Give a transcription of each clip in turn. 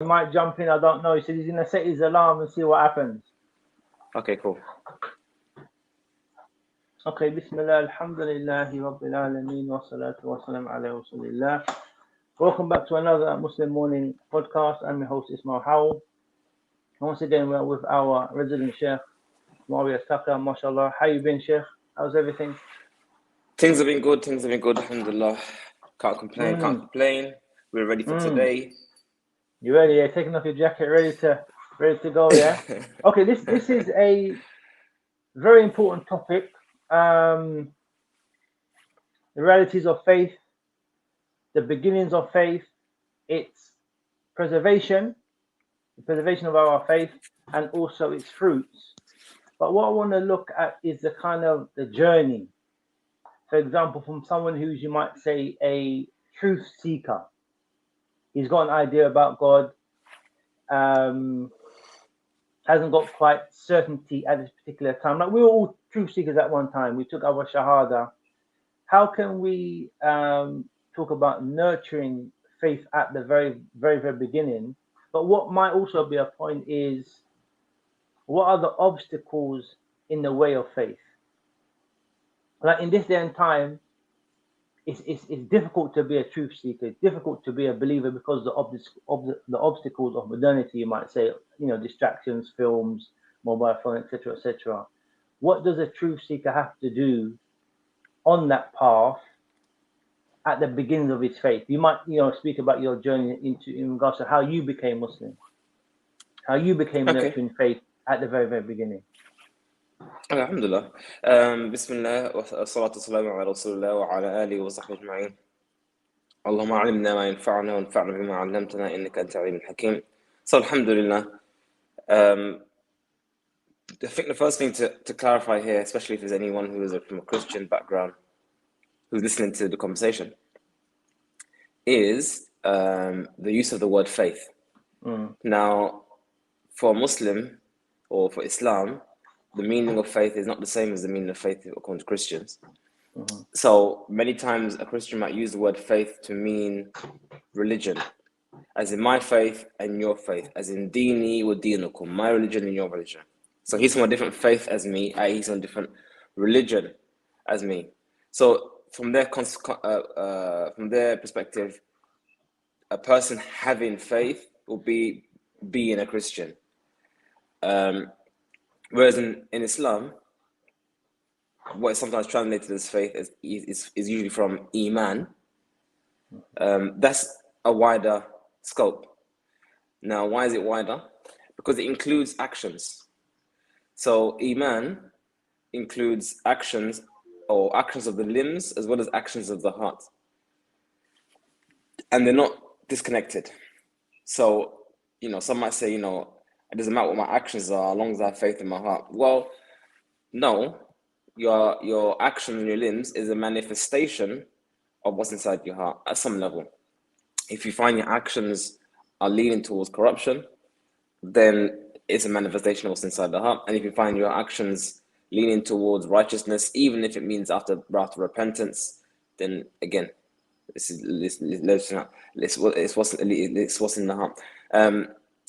He might jump in, I don't know. He said he's going to set his alarm and see what happens. Okay, cool. Okay, Bismillah, Alhamdulillahi Rabbil Alameen, wa salatu wa salam ala Rasulillah. Welcome back to another Muslim Morning podcast. I'm your host Ismail Howell. Once again, we're with our resident Sheikh, Muawiyah Taka, mashallah. How you been, Sheikh? How's everything? Things have been good. Alhamdulillah. Can't complain. We're ready for today. You ready? Yeah, taking off your jacket, ready to go. Yeah. Okay. This is a very important topic. The realities of faith, the beginnings of faith, its preservation, the preservation of our faith, and also its fruits. But what I want to look at is the kind of the journey. For example, from someone who's, you might say, a truth seeker. He's got an idea about God, hasn't got quite certainty at this particular time. Like we were all truth seekers at one time. We took our shahada. How can we talk about nurturing faith at the very, very, very beginning? But what might also be a point is, what are the obstacles in the way of faith? Like in this day and time, it's difficult to be a truth seeker. It's difficult to be a believer because the obstacles of modernity, you might say, distractions, films, mobile phone, etc., etc. What does a truth seeker have to do on that path at the beginning of his faith? You might, speak about your journey in regards to how you became Muslim, how you became nurturing faith at the very, very beginning. Alhamdulillah. Bismillah wa salatu wassalamu ala rasulillah wa ala alihi wa sahbihi ajma'in. اللهم علمنا ما ينفعنا وانفعنا بما علمتنا إنك أنت العليم الحكيم. So alhamdulillah. I think the first thing to clarify here, especially if there's anyone who is from a Christian background who's listening to the conversation, is the use of the word faith. Now, for a Muslim or for Islam, the meaning of faith is not the same as the meaning of faith according to Christians. So many times a Christian might use the word faith to mean religion, as in my faith and your faith, as in dini wa dinukum, my religion and your religion. So he's from a different faith as me, i.e. he's from a different religion as me. So from their perspective, a person having faith will be being a Christian. Whereas in Islam, what is sometimes translated as faith is usually from iman. That's a wider scope. Now, why is it wider? Because it includes actions. So iman includes actions, or actions of the limbs as well as actions of the heart. And they're not disconnected. So, some might say, it doesn't matter what my actions are, as long as I have faith in my heart. Well, no, your action and your limbs is a manifestation of what's inside your heart at some level. If you find your actions are leaning towards corruption, then it's a manifestation of what's inside the heart. And if you find your actions leaning towards righteousness, even if it means after repentance, then again, it's what's in the heart,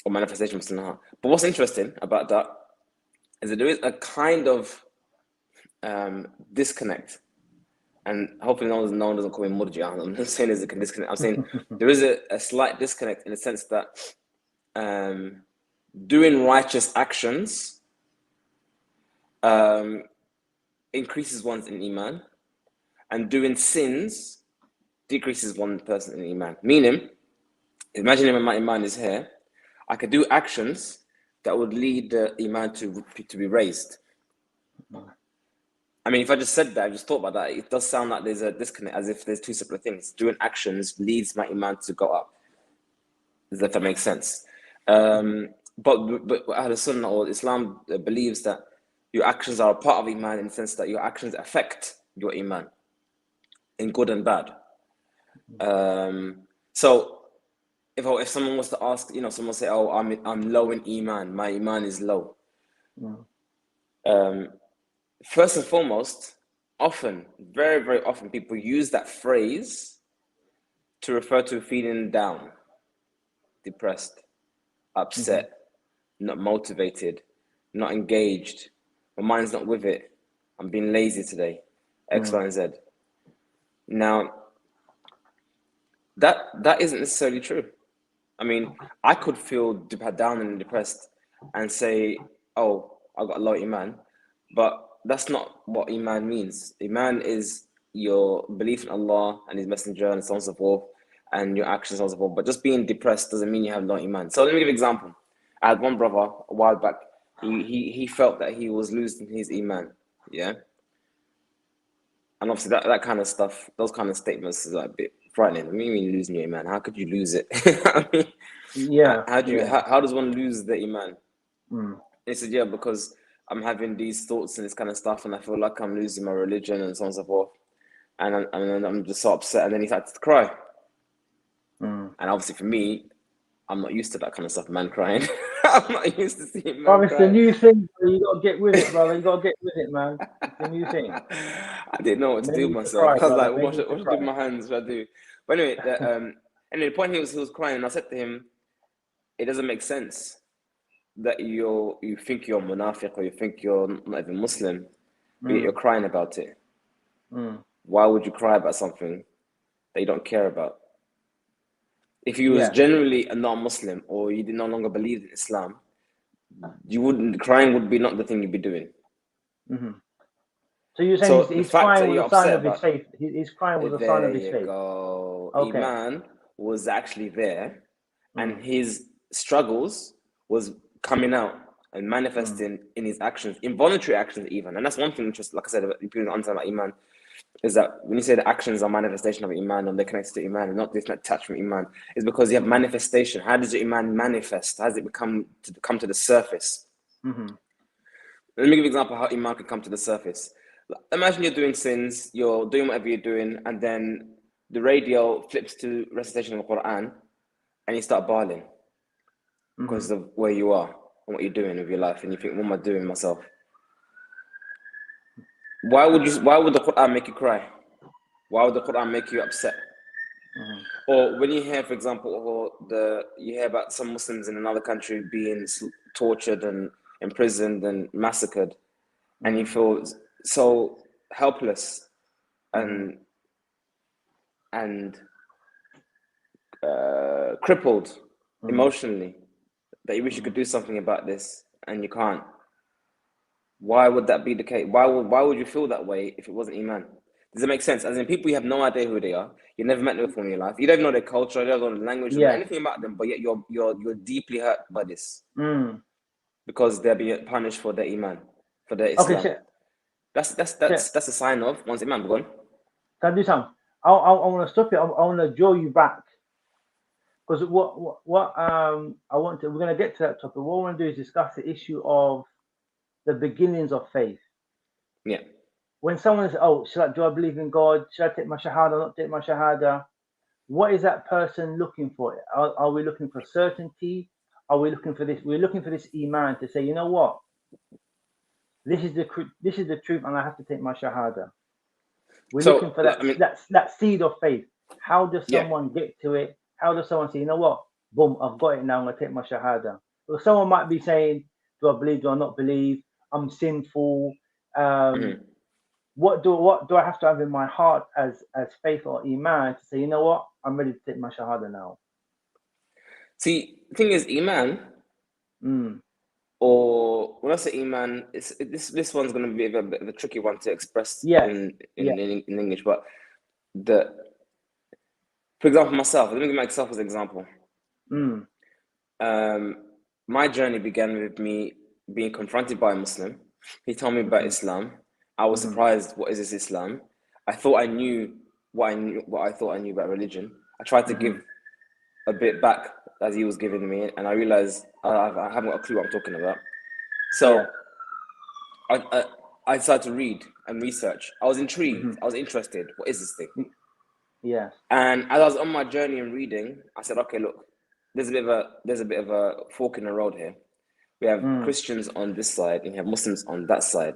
or manifestation of what's in the heart. But what's interesting about that is that there is a kind of disconnect, and hopefully no one doesn't call me murji'ah. I'm not saying there's a disconnect. I'm saying there is a slight disconnect in the sense that doing righteous actions increases one's in iman, and doing sins decreases one person in iman. Meaning, imagine if my iman is here, I could do actions that would lead the iman to be raised. I mean, if I just said that, I just thought about that, it does sound like there's a disconnect, as if there's two separate things. Doing actions leads my iman to go up, as if that makes sense. But Ahl Sunnah or Islam believes that your actions are a part of iman, in the sense that your actions affect your iman in good and bad. So if someone was to ask, someone say, "Oh, I'm low in iman. My iman is low." First and foremost, often, very, very often, people use that phrase to refer to feeling down, depressed. upset, not motivated, not engaged. My mind's not with it. I'm being lazy today. X, Y, and Z. Now, that isn't necessarily true. I mean, I could feel down and depressed and say, "Oh, I got a low iman," but that's not what iman means. Iman is your belief in Allah and His Messenger and so on and so forth, and your actions and so on and so forth. But just being depressed doesn't mean you have low iman. So let me give you an example. I had one brother a while back. He felt that he was losing his iman. Yeah. And obviously that kind of stuff, those kind of statements is like a bit frightening. I mean, you losing your iman. How could you lose it? I mean, how does one lose the iman? He said, yeah, because I'm having these thoughts and this kind of stuff, and I feel like I'm losing my religion and so on and so forth. And I'm just so upset. And then he started to cry. And obviously for me, I'm not used to that kind of stuff, man crying. I'm not used to seeing man it's the new thing. You got to get with it, brother. You got to get with it, man. It's the new thing. I didn't know what to do with myself. I was like, what should I do with my hands? What should I do? But anyway, and the point he was crying, and I said to him, it doesn't make sense that you think you're munafiq or you think you're not even Muslim, but yet you're crying about it. Why would you cry about something that you don't care about? If you was generally a non-Muslim or you did no longer believe in Islam, crying would be not the thing you'd be doing. So you're saying he's crying was a sign of his faith. His crying was a sign of his faith. There you go. Okay. Iman was actually there, and his struggles was coming out and manifesting in his actions, involuntary actions even. And that's one thing, just like I said, people don't understand about Iman, is that when you say the actions are manifestation of Iman and they're connected to Iman and not detached from Iman, is because you have manifestation. How does your Iman manifest? How does it come to the surface? Let me give you an example of how Iman can come to the surface. Imagine you're doing sins, you're doing whatever you're doing, and then the radio flips to recitation of the Quran, and you start bawling because of where you are and what you're doing with your life, and you think, what am I doing myself? Why would the Quran make you cry? Why would the Quran make you upset? Or when you hear, for example, you hear about some Muslims in another country being tortured and imprisoned and massacred, and you feel so helpless and crippled emotionally that you wish you could do something about this and you can't. Why would that be the case? Why would you feel that way if it wasn't Iman? Does it make sense? As in, people, you have no idea who they are. You never met them before in your life. You don't know their culture. You don't know the language. You don't know anything about them. But yet you're deeply hurt by this because they're being punished for their Iman, for their Islam. Okay, that's a sign of one's Iman. Go on. Can I do something? I want to stop it. I want to draw you back because what we're going to get to that topic. What I want to do is discuss the issue of the beginnings of faith. Yeah. When someone says, do I believe in God? Should I take my shahada, not take my shahada? What is that person looking for? Are we looking for certainty? Are we looking for this? We're looking for this iman to say, you know what? This is the truth, and I have to take my shahada. We're looking for that seed of faith. How does someone get to it? How does someone say, you know what? Boom, I've got it now. I'm gonna take my shahada. Well, someone might be saying, do I believe? Do I not believe? I'm sinful. What do I have to have in my heart as faith or iman to say, you know what? I'm ready to take my shahada now. See, the thing is, iman, or when I say iman, this one's going to be a bit of a tricky one to express in English. But for example, myself. Let me give myself as an example. My journey began with me being confronted by a Muslim. He told me about Islam. I was surprised. What is this Islam? I thought I knew what I thought I knew about religion. I tried to give a bit back as he was giving me, and I realized I haven't got a clue what I'm talking about. So I decided to read and research. I was intrigued. I was interested. What is this thing? Yeah. And as I was on my journey and reading, I said, okay, look, there's a bit of a fork in the road here. We have Christians on this side, and you have Muslims on that side.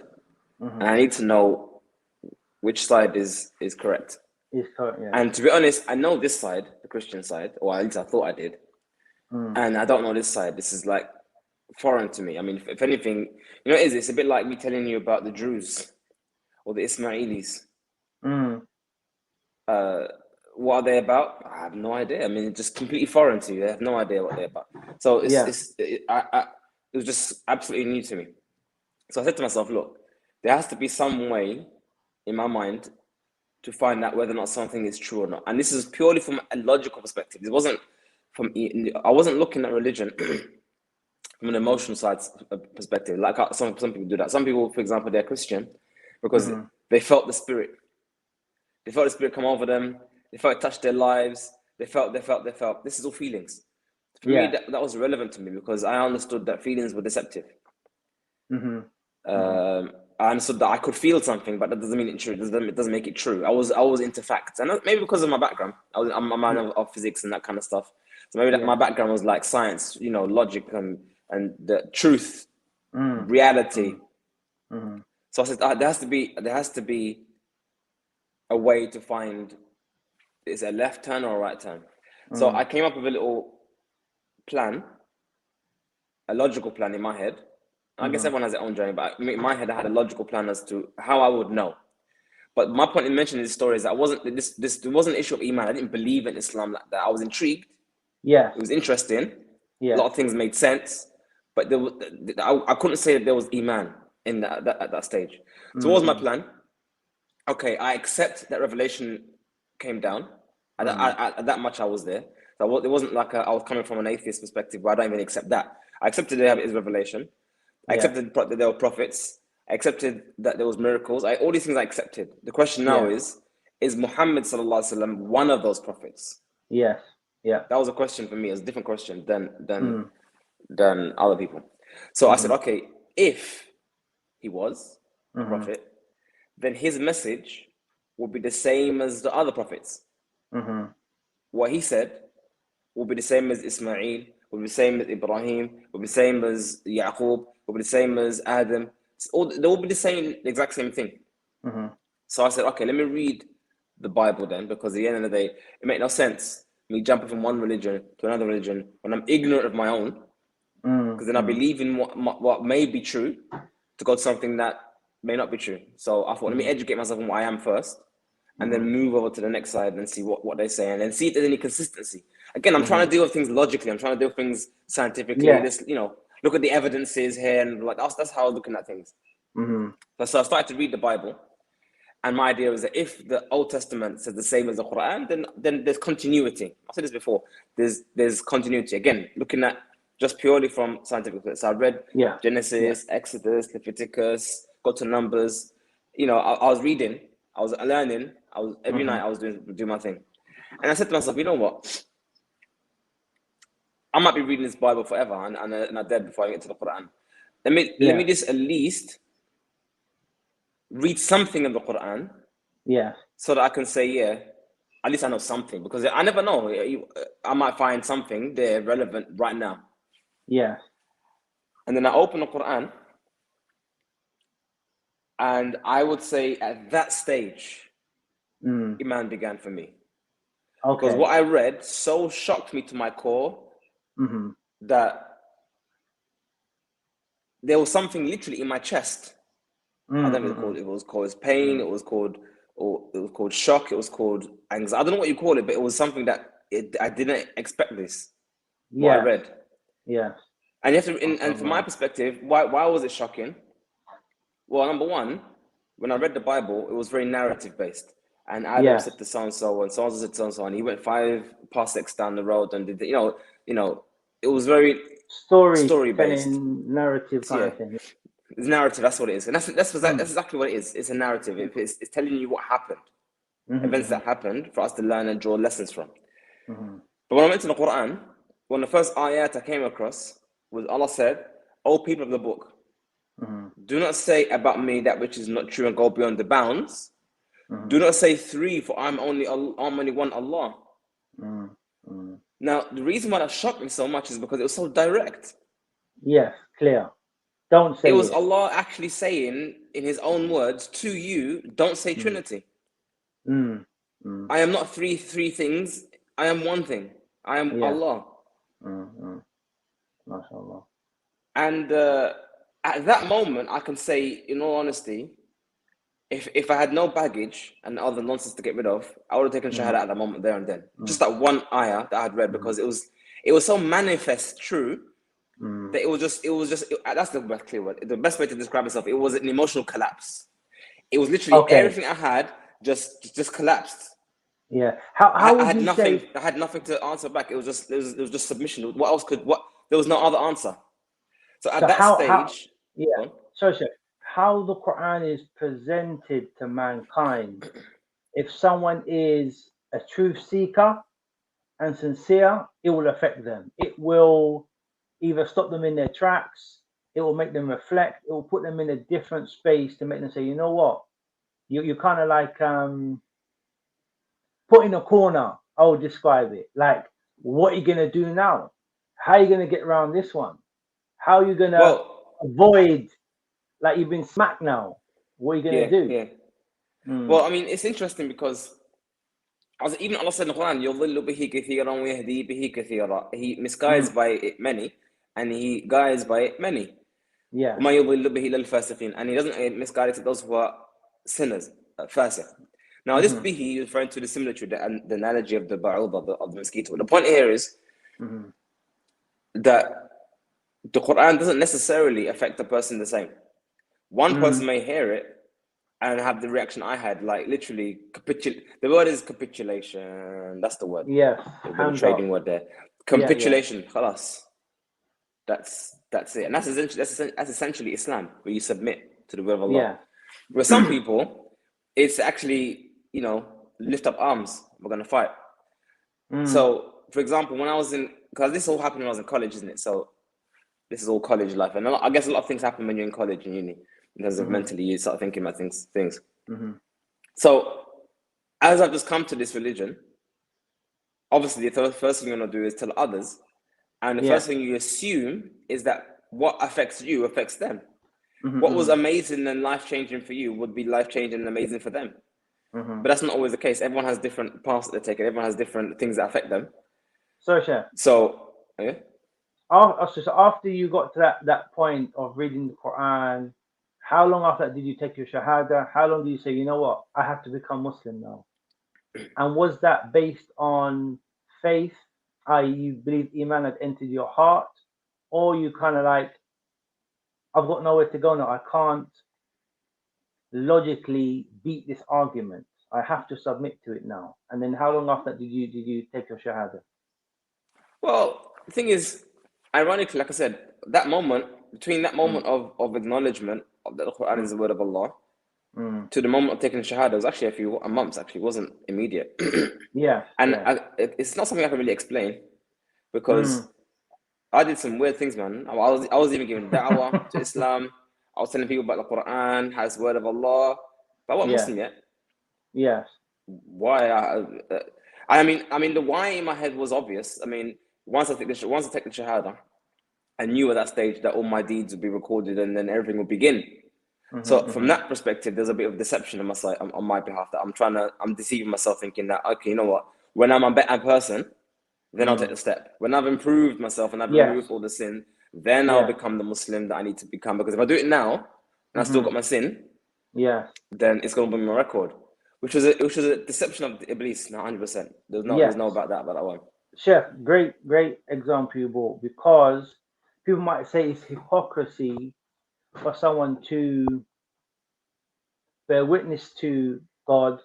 And I need to know which side is correct. Is correct, yeah. And to be honest, I know this side, the Christian side, or at least I thought I did. and I don't know this side. This is like foreign to me. I mean, if anything, you know, it's a bit like me telling you about the Druze or the Ismailis. What are they about? I have no idea. I mean, it's just completely foreign to you. I have no idea what they're about. So it was just absolutely new to me. So I said to myself, look, there has to be some way in my mind to find out whether or not something is true or not. And this is purely from a logical perspective. It wasn't I wasn't looking at religion from an emotional side perspective. Like some people do that. Some people, for example, they're Christian because they felt the Spirit. They felt the Spirit come over them. They felt it touch their lives. They felt. This is all feelings. For me, that was relevant to me because I understood that feelings were deceptive. I understood that I could feel something, but that doesn't mean it's true. It doesn't make it true. I was into facts, and maybe because of my background, I'm a man of physics and that kind of stuff. So maybe my background was like science, you know, logic and the truth, reality. So I said there has to be a way to find, is it a left turn or a right turn? So I came up with a little plan, a logical plan in my head. I guess everyone has their own journey, but in my head I had a logical plan as to how I would know. But my point in mentioning this story is that there wasn't an issue of iman. I didn't believe in Islam like that. I was intrigued. Yeah, it was interesting. A lot of things made sense, but I couldn't say that there was iman in that stage. So what was my plan? Okay, I accept that revelation came down. At that much I was there. So it wasn't like I was coming from an atheist perspective where I don't even accept that. I accepted there is revelation. I accepted that there were prophets. I accepted that there was miracles. All these things I accepted. The question now is Muhammad sallallahu alaihi wasallam one of those prophets? Yes. Yeah. That was a question for me. It was a different question than other people. So I said, okay, if he was a prophet, then his message will be the same as the other prophets. What he said will be the same as Ismail, will be the same as Ibrahim, will be the same as Yaqub, will be the same as Adam. They will be the exact same thing. So I said, okay, let me read the Bible then, because at the end of the day, it made no sense me jumping from one religion to another religion when I'm ignorant of my own, because then I believe in what may be true to go to something that may not be true. So I thought, let me educate myself on what I am first, and then move over to the next side and see what they say, and then see if there's any consistency. Again, I'm trying to deal with things logically. I'm trying to deal with things scientifically. This, look at the evidences here, and like that's how I'm looking at things. So I started to read the Bible, and my idea was that if the Old Testament says the same as the Quran, then there's continuity. I said this before. There's continuity. Again, looking at just purely from scientific. So I read Genesis, Exodus, Leviticus, got to Numbers. I was reading, I was learning. Every night I was doing my thing, and I said to myself, you know what? I might be reading this Bible forever, and I'm dead before I get to the Quran. Let me just at least read something in the Quran, so that I can say, at least I know something, because I never know. I might find something there relevant right now. And then I open the Quran, and I would say at that stage, Iman began for me. Because what I read so shocked me to my core that there was something literally in my chest. I don't know what it was called. It was pain. It was called shock. It was called anxiety. I don't know what you call it, but it was something that I didn't expect this. What I read. And you have to, and from my perspective, why was it shocking? Well, number one, when I read the Bible, it was very narrative based. And Adam said to so and so, and so and so said so and so, and he went 5 parsecs down the road, and did it was very story based, narrative kind of thing. It's narrative. That's what it is, and that's exactly what it is. It's a narrative. It's telling you what happened, events that happened for us to learn and draw lessons from. But when I went to the Quran, one of the first ayat I came across was Allah said, "O people of the book, do not say about me that which is not true and go beyond the bounds. Do not say 3, for I'm only one Allah." Now, the reason why that shocked me so much is because it was so direct. Yes, clear. Don't say it. Was Allah actually saying in His own words to you, don't say Trinity. I am not three things. I am one thing. I am Allah. Mm-hmm. MashaAllah. And at that moment, I can say, in all honesty, if I had no baggage and other nonsense to get rid of, I would have taken Mm-hmm. shahada at that moment there and then. Just that one ayah that I had read, because it was so manifest true that that's the best clear word. The best way to describe itself. It was an emotional collapse. It was literally Okay. everything I had just collapsed. Yeah. How would you say? I had nothing to answer back. It was just submission. What else there was no other answer. So at So that how stage, yeah. Sorry, sir. How the Quran is presented to mankind. If someone is a truth seeker and sincere, it will affect them. It will either stop them in their tracks. It will make them reflect. It will put them in a different space to make them say, you know what? You're kind of like put in a corner. I would describe it like, what are you gonna do now? How are you gonna get around this one? How are you gonna well, avoid, like, you've been smacked now? What are you gonna do? yeah. Well, I mean, it's interesting because even Allah said in the Quran, يُضِلُّ بِهِ كَثِيرًا وَيَهْدِي بِهِ كَثِيرًا. He misguides by it many, and he guides by it many. Yeah. وَمَا يُضِلُّ بِهِ إِلَّا الْفَاسِقِينَ. And he doesn't misguide it to those who are sinners, fasiq. Now, this bihi is referring to the similitude, the analogy of the ba'ud, of the mosquito. The point here is that the Quran doesn't necessarily affect the person the same. One person may hear it and have the reaction I had, like literally the word is capitulation. That's the word. Yes. A bit of a Hands trading up. word there. Yeah. Capitulation, khalas. That's it. And that's essentially Islam, where you submit to the will of Allah. Yeah. Where some people, it's actually, lift up arms. We're going to fight. So, for example, because this all happened when I was in college, isn't it? So this is all college life. And I guess a lot of things happen when you're in college and uni. In terms of mentally, you start thinking about things. So, as I've just come to this religion, obviously the first thing you want to do is tell others. And the first thing you assume is that what affects you affects them. What was amazing and life-changing for you would be life-changing and amazing for them. But that's not always the case. Everyone has different paths that they take. Everyone has different things that affect them. So, Chef. So, yeah. So after you got to that point of reading the Quran, how long after that did you take your Shahada? How long did you say, you know what, I have to become Muslim now? And was that based on faith, i.e., you believe Iman had entered your heart, or you kind of like, I've got nowhere to go now, I can't logically beat this argument, I have to submit to it now? And then how long after that did you take your Shahada? Well, the thing is, ironically, like I said, between that moment of acknowledgement of that the Quran is the word of Allah, to the moment of taking the Shahada, it was actually a few months. Actually, it wasn't immediate. Yeah. And it's not something I can really explain, because I did some weird things, man. I was even giving da'wah to Islam. I was telling people about the Quran, how it's the word of Allah, but I wasn't Muslim yet. Yes. Why? I mean, the why in my head was obvious. I mean, once I take the Shahada, I knew at that stage that all my deeds would be recorded and then everything would begin. So from that perspective, there's a bit of deception on my side, on my behalf, that I'm deceiving myself, thinking that, okay, you know what? When I'm a better person, then I'll take the step. When I've improved myself and I've removed all the sin, then I'll become the Muslim that I need to become. Because if I do it now and I still got my sin, then it's going to be my record. Which was a deception of Iblis, 100%. There's no about that one. Chef, great example you brought, because people might say it's hypocrisy for someone to bear witness to God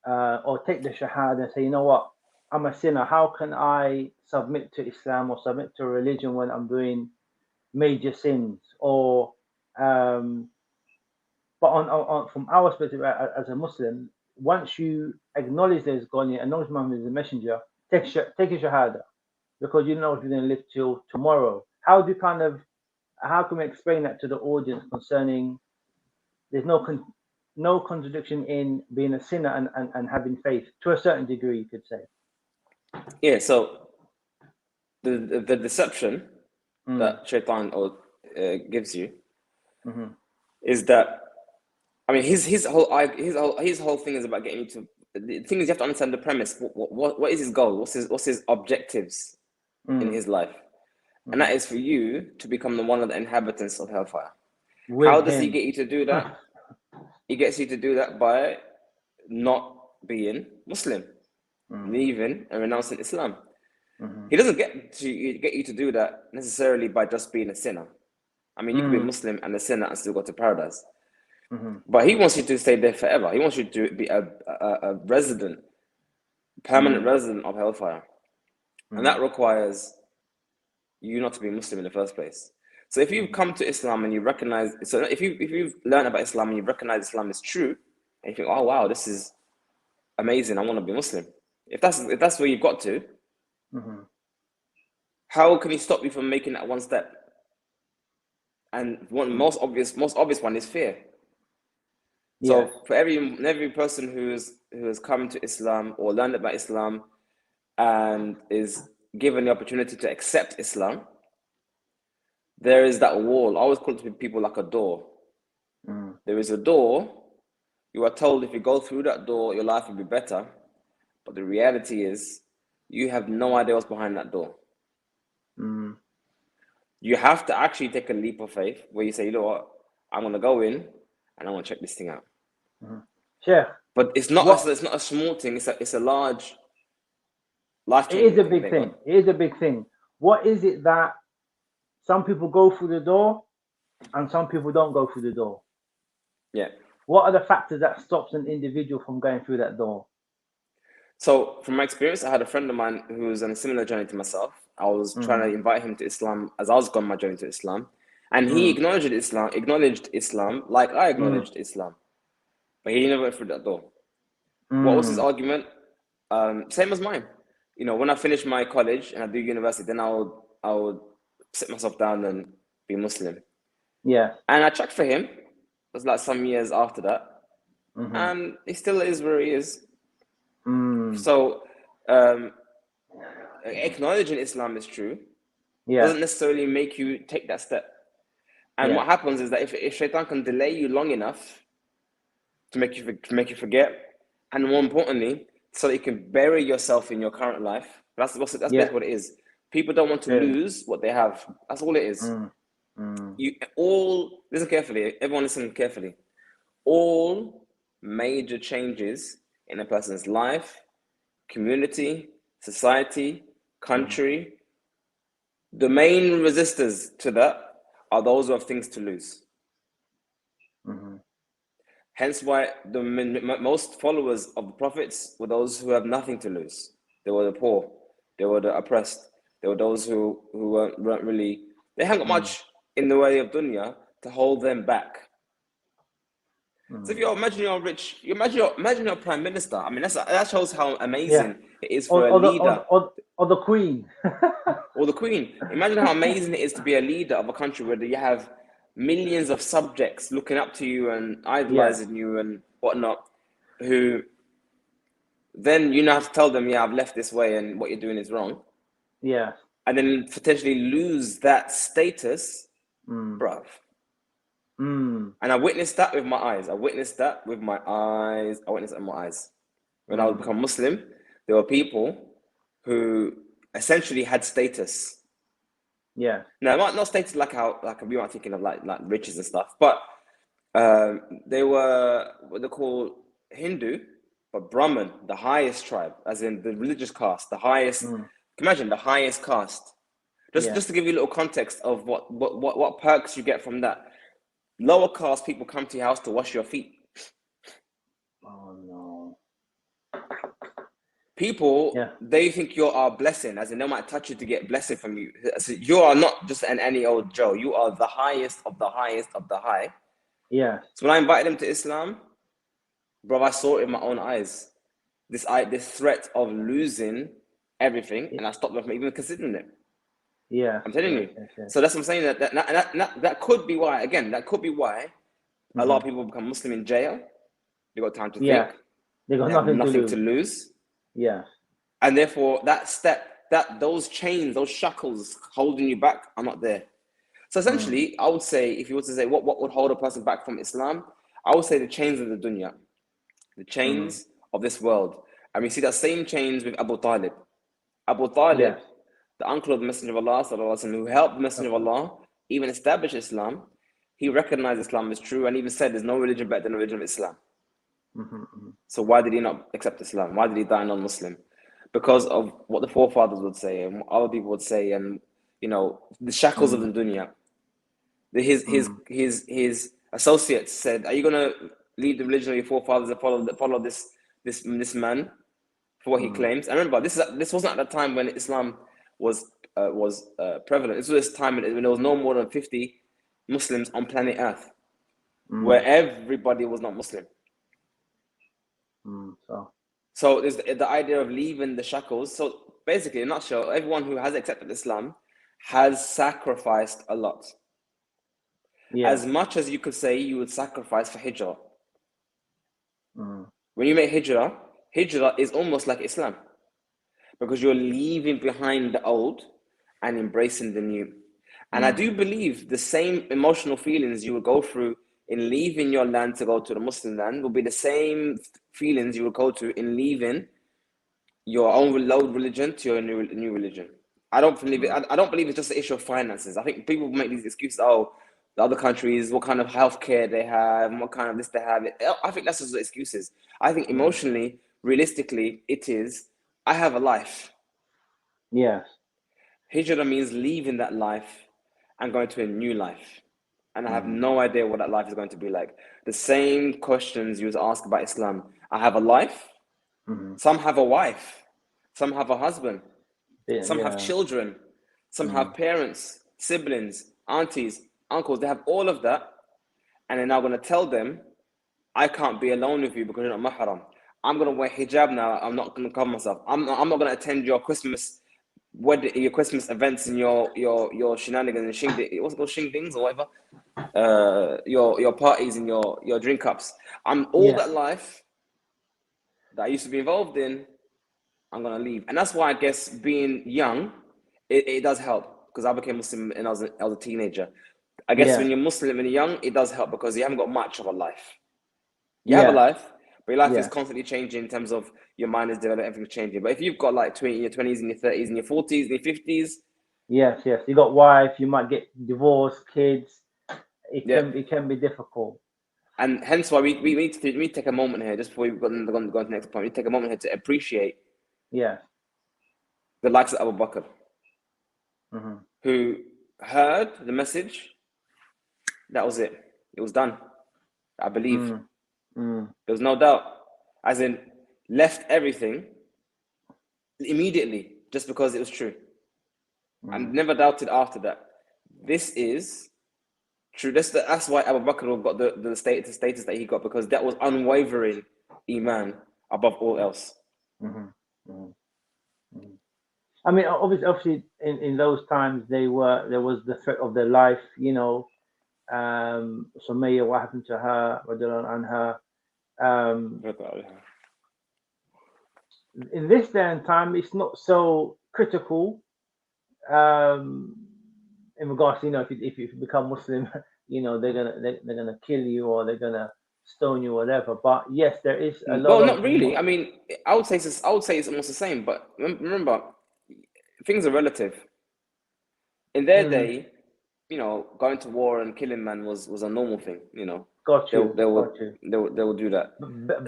or take the Shahada and say, you know what, I'm a sinner. How can I submit to Islam or submit to a religion when I'm doing major sins? Or but on from our perspective as a Muslim, once you acknowledge there's God and acknowledge Muhammad is a messenger, take your Shahada, because you know if you're going to live till tomorrow. How can we explain that to the audience concerning there's no contradiction in being a sinner and having faith, to a certain degree, you could say? Yeah, so the deception that Shaitan gives you is that, I mean, his whole thing is about getting you to. The thing is, you have to understand the premise. What is his goal? What's his objectives? in his life. And that is for you to become one of the inhabitants of hellfire. How With does he him. get you to do that? He gets you to do that by not being Muslim, leaving and renouncing Islam. He doesn't get you to do that necessarily by just being a sinner. I mean, you can be a Muslim and a sinner and still go to paradise. But he wants you to stay there forever. He wants you to be a resident, permanent resident of hellfire. And that requires you not to be Muslim in the first place. So if you've come to Islam and you recognize, so if you've learned about Islam and you recognize Islam is true, and you think, oh wow, this is amazing, I want to be Muslim. If that's where you've got to, how can he stop you from making that one step? And one most obvious one is fear. So for every person who has come to Islam or learned about Islam and is given the opportunity to accept Islam, there is that wall. I always call it to people like a door. There is a door. You are told if you go through that door, your life will be better. But the reality is, you have no idea what's behind that door. You have to actually take a leap of faith where you say, you know what, I'm going to go in and I'm going to check this thing out. Sure. But it's not a small thing. It's a large life-changing thing. It is a big thing. It is a big thing. What is it that some people go through the door and some people don't go through the door? Yeah. What are the factors that stops an individual from going through that door? So from my experience, I had a friend of mine who was on a similar journey to myself. I was trying to invite him to Islam as I was going on my journey to Islam. And he acknowledged Islam like I acknowledged Islam. But he never went through that door. What was his argument? Same as mine. You know, when I finish my college and I do university, then I would sit myself down and be Muslim. Yeah. And I checked for him. It was like some years after that. And he still is where he is. So acknowledging Islam is true. Doesn't necessarily make you take that step. And what happens is that if Shaitan can delay you long enough to make you forget, and more importantly, so that you can bury yourself in your current life. That's basically what it is. People don't want to lose what they have. That's all it is. You all listen carefully. Everyone listen carefully. All major changes in a person's life, community, society, country, the main resistors to that are those who have things to lose. Hence why the most followers of the prophets were those who have nothing to lose. They were the poor, they were the oppressed, they were those who weren't really, they haven't got much in the way of dunya to hold them back. So if you imagine you're rich, imagine you're prime minister. I mean, that shows how amazing it is for a leader. Or the queen. Or the queen. Imagine how amazing it is to be a leader of a country where you have millions of subjects looking up to you and idolizing you and whatnot, who then you now have to tell them, I've left this way and what you're doing is wrong. Yeah. And then potentially lose that status, bruv. And I witnessed that with my eyes. When I would become Muslim, there were people who essentially had status. Yeah. Now, not status like we weren't thinking of like riches and stuff, but they were what they call Hindu, but Brahmin, the highest tribe, as in the religious caste, the highest. Imagine the highest caste. Just to give you a little context of what perks you get from that. Lower caste people come to your house to wash your feet. Oh no. People, they think you're a blessing, as in they might touch you to get blessing from you. So you are not just any old Joe. You are the highest of the highest of the high. Yeah. So when I invited them to Islam, bro, I saw it in my own eyes. This threat of losing everything, and I stopped them from even considering it. Yeah. I'm telling you. So that's what I'm saying. That could be why. Again, that could be why a lot of people become Muslim in jail. They got time to think. They got nothing to lose. Yeah. And therefore, those chains, those shackles holding you back are not there. So essentially, I would say, if you were to say what would hold a person back from Islam, I would say the chains of the dunya, the chains of this world. And we see that same chains with Abu Talib. Abu Talib the uncle of the Messenger of Allah, sallallahu alaihi wasallam, who helped the Messenger of Allah even establish Islam, he recognized Islam as true and even said there's no religion better than the religion of Islam. So why did he not accept Islam? Why did he die non-Muslim? Because of what the forefathers would say and what other people would say, and the shackles of the dunya. His associates said, "Are you gonna leave the religion of your forefathers and follow this man for what he claims?" And remember, this wasn't at the time when Islam was prevalent. This was this time when there was no more than 50 Muslims on planet Earth, where everybody was not Muslim. So there's the idea of leaving the shackles. So basically, in a nutshell, everyone who has accepted Islam has sacrificed a lot. Yeah. As much as you could say you would sacrifice for hijrah. When you make hijrah is almost like Islam, because you're leaving behind the old and embracing the new. And I do believe the same emotional feelings you will go through in leaving your land to go to the Muslim land will be the same feelings you will go to in leaving your own old religion to your new religion. I don't believe it. I don't believe it's just an issue of finances. I think people make these excuses. Oh, the other countries, what kind of healthcare they have, and what kind of this they have. I think that's just excuses. I think emotionally, realistically, it is. I have a life. Yes. Hijrah means leaving that life and going to a new life. And I have no idea what that life is going to be like. The same questions you was asked about Islam. I have a life. Some have a wife. Some have a husband. Some have children. Some have parents, siblings, aunties, uncles. They have all of that. And they're now going to tell them, I can't be alone with you because you're not mahram. I'm going to wear hijab now. I'm not going to cover myself. I'm not going to attend your Christmas events and your shenanigans and what's it called, shingdings or whatever, your parties and your drink ups. That life that I used to be involved in, I'm gonna leave. And that's why I guess being young, it does help, because I became Muslim and I was a teenager. I guess when you're Muslim and you're young, it does help because you haven't got much of a life. You have a life, but your life is constantly changing in terms of your mind is developing, everything's changing. But if you've got like in your 20s and your 30s and your 40s and your 50s. Yes. You got wife, you might get divorced, kids. It can be difficult. And hence why we need to take a moment here, just before we go to the next point. We take a moment here to appreciate the likes of Abu Bakr, who heard the message. That was it. It was done. I believe. There was no doubt. As in, left everything immediately just because it was true. And never doubted after that. This is true. That's why Abu Bakr got the status that he got, because that was unwavering iman above all else. I mean, obviously, in those times, there was the threat of their life. Sumayya, what happened to her? And her. In this day and time, it's not so critical. In regards to, if you become Muslim, they're gonna kill you or they're gonna stone you or whatever. But yes, there is a lot. Well, not really. I mean, I would say it's almost the same. But remember, things are relative. In their day, going to war and killing man was a normal thing. Got you. They will do that.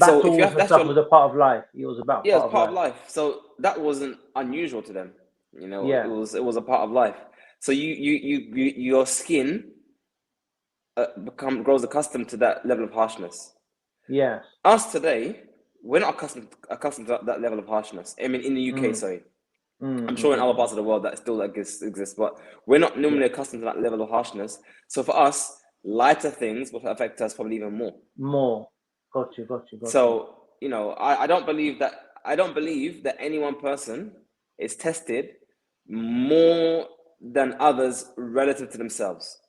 So if you have was a part of life. It was about it was part of life. So that wasn't unusual to them. It was a part of life. So your skin grows accustomed to that level of harshness. Yes. Us today, we're not accustomed to that level of harshness. I mean, in the UK, sorry. I'm sure in other parts of the world that still exists, but we're not normally accustomed to that level of harshness. So for us, lighter things will affect us probably even more. Got you. So, I don't believe that any one person is tested more than others relative to themselves.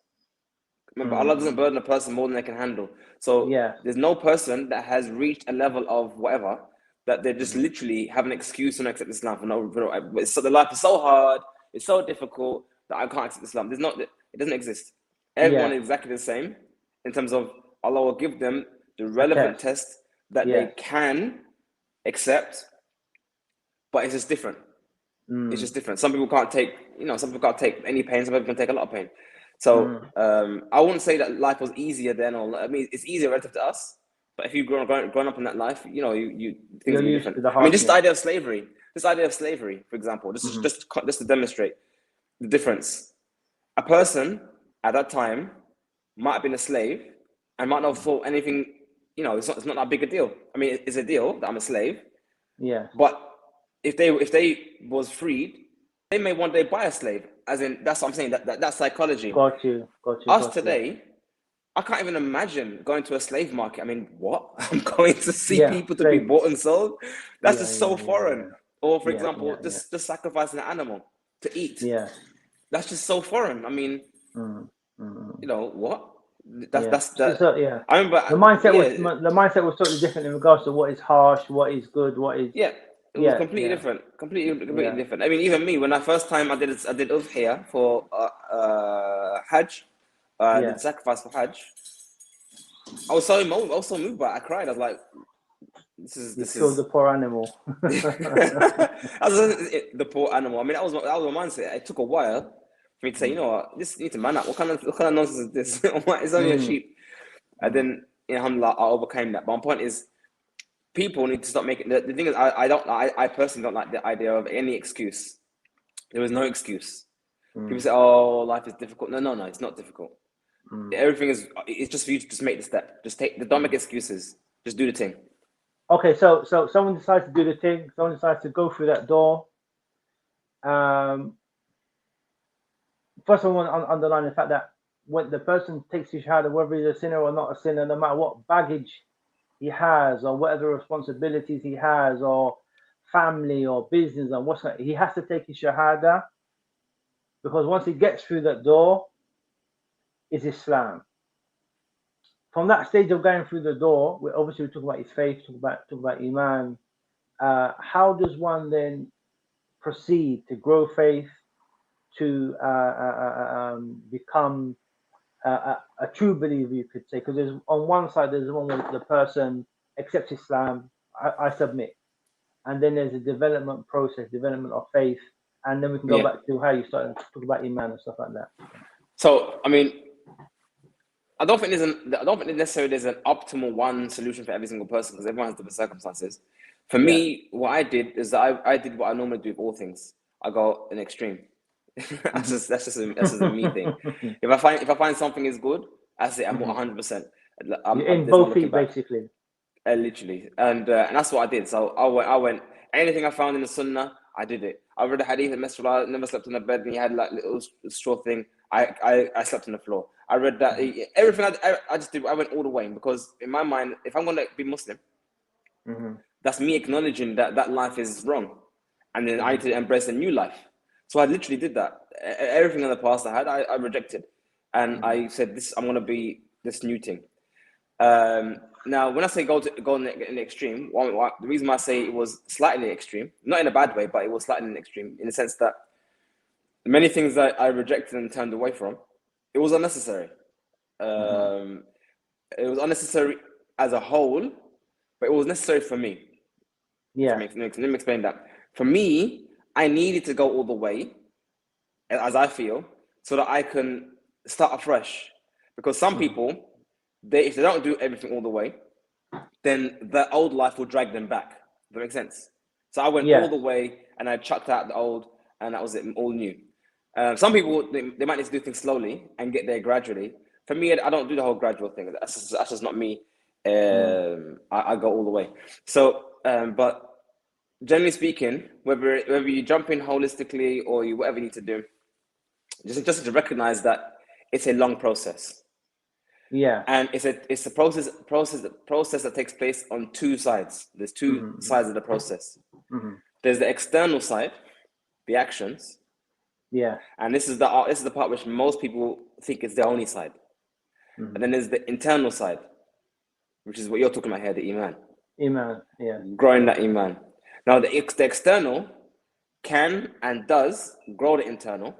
Remember, Allah doesn't burden a person more than they can handle. So there's no person that has reached a level of whatever that they just literally have an excuse to not accept Islam. The life is so hard, it's so difficult that I can't accept Islam. It doesn't exist. Everyone is exactly the same in terms of Allah will give them the relevant test that they can accept, but it's just different. It's just different. Some people can't take, some people can't take any pain. Some people can take a lot of pain. So I wouldn't say that life was easier then, or I mean, it's easier relative to us. But if you've grown up in that life, you things will be different. I mean, just the idea of slavery. This idea of slavery, for example, just to demonstrate the difference. A person at that time might have been a slave and might not have thought anything. It's not that big a deal. I mean, it's a deal that I'm a slave. Yeah. But if they was freed, they may one day buy a slave. As in, that's what I'm saying. That's psychology. Got you. Us today, I can't even imagine going to a slave market. I mean, what? I'm going to see people to be bought and sold. That's just so foreign. Or, for example, just sacrificing an animal to eat. Yeah. That's just so foreign. I mean, what? That's that. So, yeah. I remember the mindset was totally different in regards to what is harsh, what is good, what is. Yeah. It was completely different. Completely different. I mean, even me, when I first time I did udhiyah for Hajj, did sacrifice for Hajj. I was so moved by it. I cried. I was like, "This is the poor animal." The poor animal. I mean, that was my mindset. It took a while for me to say, you know what, this needs to man up. What kind of nonsense is this? It's only a sheep. And then, alhamdulillah, I overcame that. But my point is, people need to stop making. The thing is, I personally don't like the idea of any excuse. There is no excuse. People say, "Oh, life is difficult." No, it's not difficult. Everything it's just for you to just make the step. Don't make excuses. Just do the thing. Okay, so someone decides to do the thing. Someone decides to go through that door. First, I want to underline the fact that when the person takes his shahada, whether he's a sinner or not a sinner, no matter what baggage he has or whatever responsibilities he has or family or business and he has to take his shahada, because once he gets through that door, is Islam. From that stage of going through the door, we talk about his faith, talk about iman. How does one then proceed to grow faith, to become a true believer, you could say? Because there's on one side, there's the one where the person accepts Islam, I submit, and then there's a development of faith, and then we can go back to how you started to talk about iman and stuff like that. So, I mean, I don't think necessarily there's an optimal one solution for every single person, because everyone has different circumstances. For me, what I did is that I did what I normally do with all things. I go an extreme. that's just a me thing. If I find something is good, that's it. I'm 100%. In both feet, basically. Literally, and that's what I did. So I went anything I found in the Sunnah, I did it. I read a hadith that Messenger never slept on the bed, and he had like little straw thing. I slept on the floor. I read that everything. I just did. I went all the way, because in my mind, if I'm gonna be Muslim, that's me acknowledging that life is wrong, and then I need to embrace a new life. So I literally did that. Everything in the past I had, I rejected, and I said, I'm gonna be this new thing. Now, when I say go in the extreme, the reason why I say it was slightly extreme, not in a bad way, but it was slightly extreme in the sense that many things that I rejected and turned away from, it was unnecessary. It was unnecessary as a whole, but it was necessary for me. Yeah. Let me explain that. For me, I needed to go all the way, as I feel, so that I can start afresh. Because some people, if they don't do everything all the way, then the old life will drag them back. Does that make sense? So I went all the way, and I chucked out the old, and that was it, all new. Some people, they might need to do things slowly and get there gradually. For me, I don't do the whole gradual thing. That's just not me. I go all the way. So, but generally speaking, whether you jump in holistically or whatever you need to do, just to recognize that it's a long process. Yeah. And it's a process that takes place on two sides. There's two sides of the process. There's the external side, the actions. Yeah. And this is the part which most people think is the only side. And then there's the internal side, which is what you're talking about here, the iman. Iman, yeah. Growing that iman. Now, the external can and does grow the internal,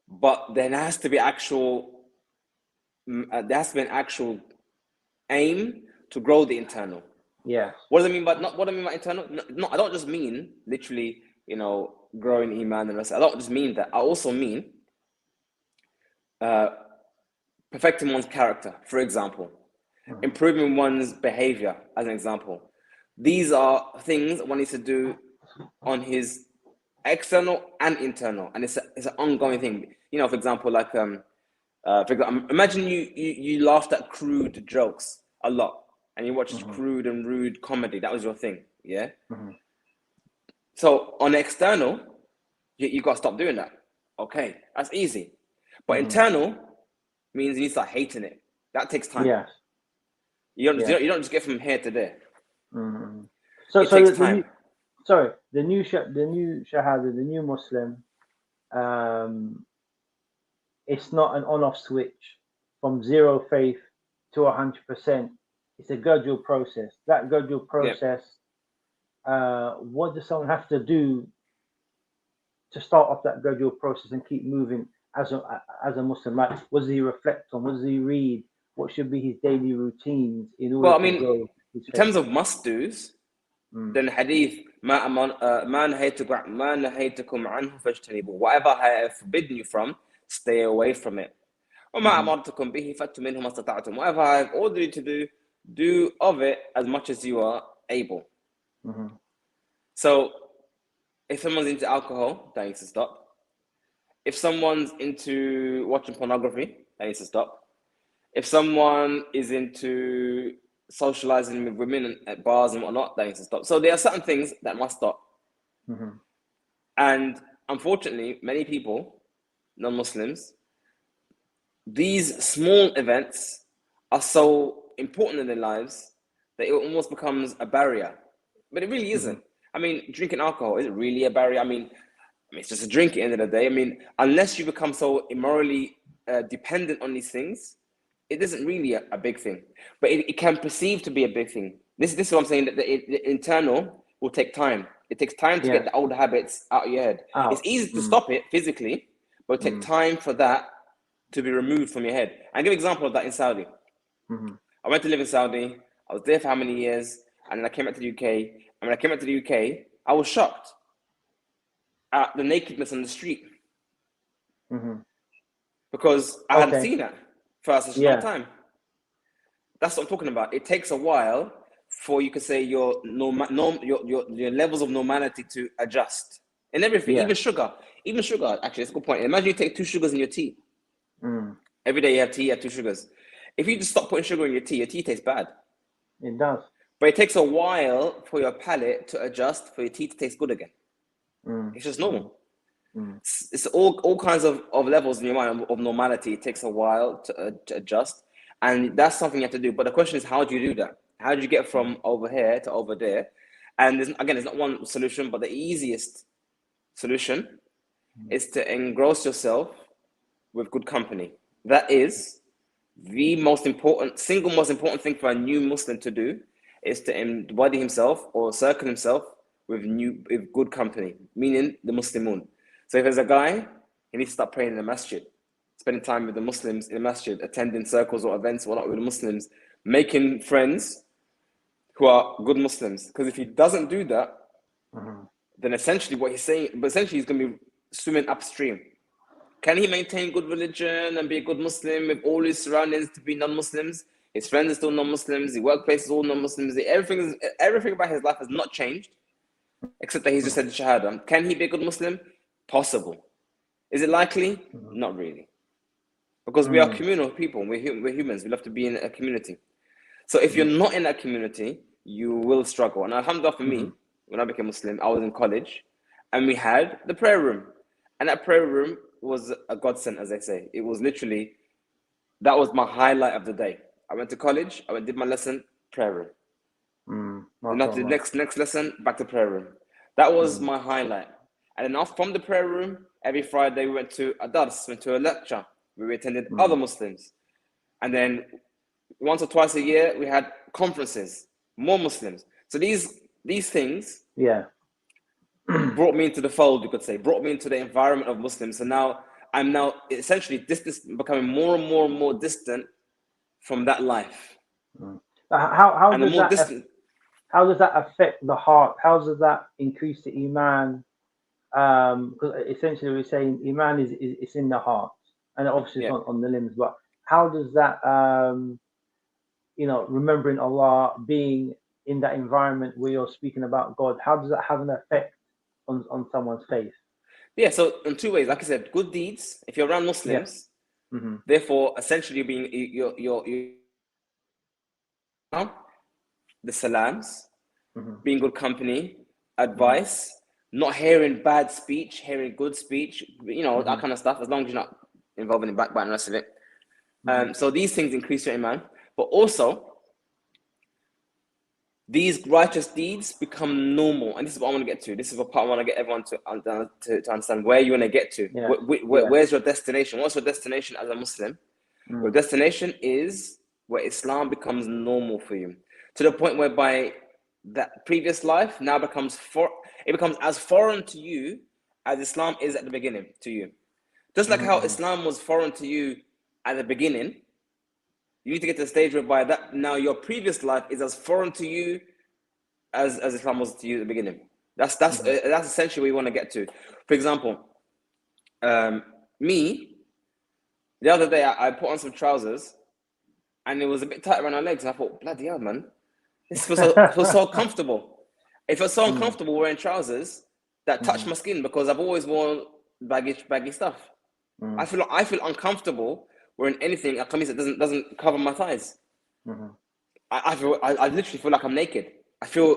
but there has to be an actual aim to grow the internal. Yeah. What does it mean by internal? No, I don't just mean literally growing iman and rest. I don't just mean that. I also mean perfecting one's character, for example, improving one's behavior, as an example. These are things one needs to do on his external and internal, and it's an ongoing thing. For example, like imagine you laughed at crude jokes a lot, and you watched crude and rude comedy. That was your thing, yeah. So on external, you got to stop doing that. Okay, that's easy, but internal means you need to start hating it. That takes time. Yes. You don't just get from here to there. So it takes time. The new Shahada, the new Muslim, it's not an on-off switch from zero faith to 100%. It's a gradual process. That gradual process, what does someone have to do to start off that gradual process and keep moving as a Muslim? Like, what does he reflect on? What does he read? What should be his daily routines in order to grow his faith? In terms of must-dos, then hadith, whatever I have forbidden you from, stay away from it. Whatever I have ordered you to do of it as much as you are able. So if someone's into alcohol, that needs to stop. If someone's into watching pornography, that needs to stop. If someone is into socializing with women at bars and whatnot, that needs to stop. So there are certain things that must stop. And unfortunately, many people, non-Muslims, these small events are so important in their lives that it almost becomes a barrier. But it really isn't. I mean, drinking alcohol, is it really a barrier? I mean, it's just a drink at the end of the day. I mean, unless you become so immorally dependent on these things, it isn't really a big thing. But it can perceive to be a big thing. This is what I'm saying, that the internal will take time. It takes time to get the old habits out of your head. It's easy to stop it physically, but it takes time for that to be removed from your head. I'll give an example of that in Saudi. I went to live in Saudi. I was there for how many years? And then I came back to the UK. And when I came back to the UK, I was shocked at the nakedness on the street. Because I hadn't seen that for such a long time. That's what I'm talking about. It takes a while for, you could say, your levels of normality to adjust. And everything, even sugar. Even sugar, actually, that's a good point. Imagine you take 2 sugars in your tea. Every day you have tea, you have 2 sugars. If you just stop putting sugar in your tea tastes bad. It does. But it takes a while for your palate to adjust, for your tea to taste good again. It's just normal. It's all kinds of levels in your mind of normality. It takes a while to adjust. And that's something you have to do. But the question is, how do you do that? How do you get from over here to over there? And there's not one solution, but the easiest solution is to engross yourself with good company. That is the single most important thing for a new Muslim to do, is to embody himself or circle himself with good company, meaning the Muslimun. So if there's a guy, he needs to start praying in the masjid, spending time with the Muslims in the masjid, attending circles or events or not with the Muslims, making friends who are good Muslims. Because if he doesn't do that, then essentially what he's saying, he's going to be swimming upstream. Can he maintain good religion and be a good Muslim with all his surroundings to be non-Muslims? His friends are still non-Muslims. His workplace is all non-Muslims. Everything about his life has not changed, except that he's just said the Shahada. Can he be a good Muslim? Possible. Is it likely? Not really. Because we are communal people. We're humans. We love to be in a community. So if you're not in that community, you will struggle. And alhamdulillah for me, when I became Muslim, I was in college, and we had the prayer room. And that prayer room was a godsend, as they say. It was literally, that was my highlight of the day. I went to college, did my lesson, prayer room. And after the next lesson, back to prayer room. That was my highlight. And then from the prayer room, every Friday we went to a dars, went to a lecture, where we attended other Muslims. And then once or twice a year, we had conferences, more Muslims. So these things brought me into the fold, you could say, brought me into the environment of Muslims. So now I'm essentially becoming more and more and more distant from that life. How does that affect the heart? How does that increase the iman? Because essentially we're saying iman is it's in the heart, and obviously it's Yeah. on the limbs. But how does that, remembering Allah, being in that environment where you're speaking about God, how does that have an effect on someone's faith? Yeah, so in two ways, like I said, good deeds. If you're around Yeah. Muslims, Hmm. therefore, essentially, you're the salams, Hmm. being good company, Hmm. advice, not hearing bad speech, hearing good speech, that Hmm. kind of stuff. As long as you're not involved in backbite and the rest of it. Hmm. So these things increase your iman, but also these righteous deeds become normal, and this is what I want to get to. This is what part I want to get everyone to understand where you want to get to. Yeah. Yeah. Where's your destination? What's your destination as a Muslim? Your Mm. destination is where Islam becomes normal for you, to the point whereby that previous life now becomes as foreign to you as Islam is at the beginning to you. Just like how Mm-hmm. Islam was foreign to you at the beginning, you need to get to the stage whereby that now your previous life is as foreign to you as Islam was to you at the beginning. Mm-hmm. That's essentially where you want to get to. For example, me the other day I put on some trousers and it was a bit tight around my legs. And I thought, bloody hell, man, feels so comfortable. It felt so Mm. uncomfortable wearing trousers that touched Mm-hmm. my skin because I've always worn baggy stuff. Mm. I feel uncomfortable wearing anything a kameez that doesn't cover my thighs. Mm-hmm. I literally feel like I'm naked. I feel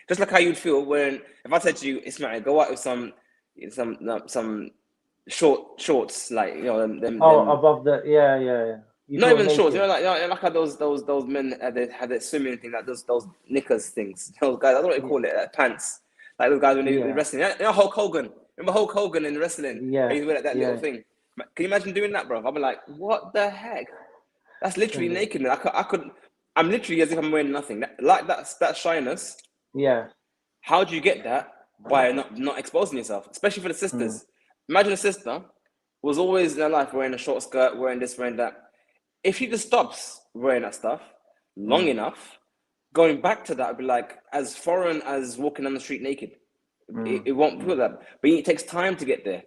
just like how you'd feel when if I said to you, Ismail, go out with some shorts like Oh, them above the, yeah, yeah, yeah. You not feel even shorts, naked. like how those men had their swimming thing, like those knickers things. Those guys, I don't know what you Yeah, call it, like pants. Like those guys when they yeah, wrestling. Hulk Hogan. Remember Hulk Hogan in wrestling? He yeah, used to wear that little yeah. thing. Can you imagine doing that, bro? I'll be like, what the heck? That's literally naked. I'm literally as if I'm wearing nothing. That shyness. Yeah. How do you get that? By not exposing yourself, especially for the Mm. sisters. Imagine a sister who was always in her life wearing a short skirt, wearing this, wearing that. If she just stops wearing that stuff long Mm. enough, going back to that would be like as foreign as walking on the street naked. Mm. It won't feel Mm. that. But it takes time to get there.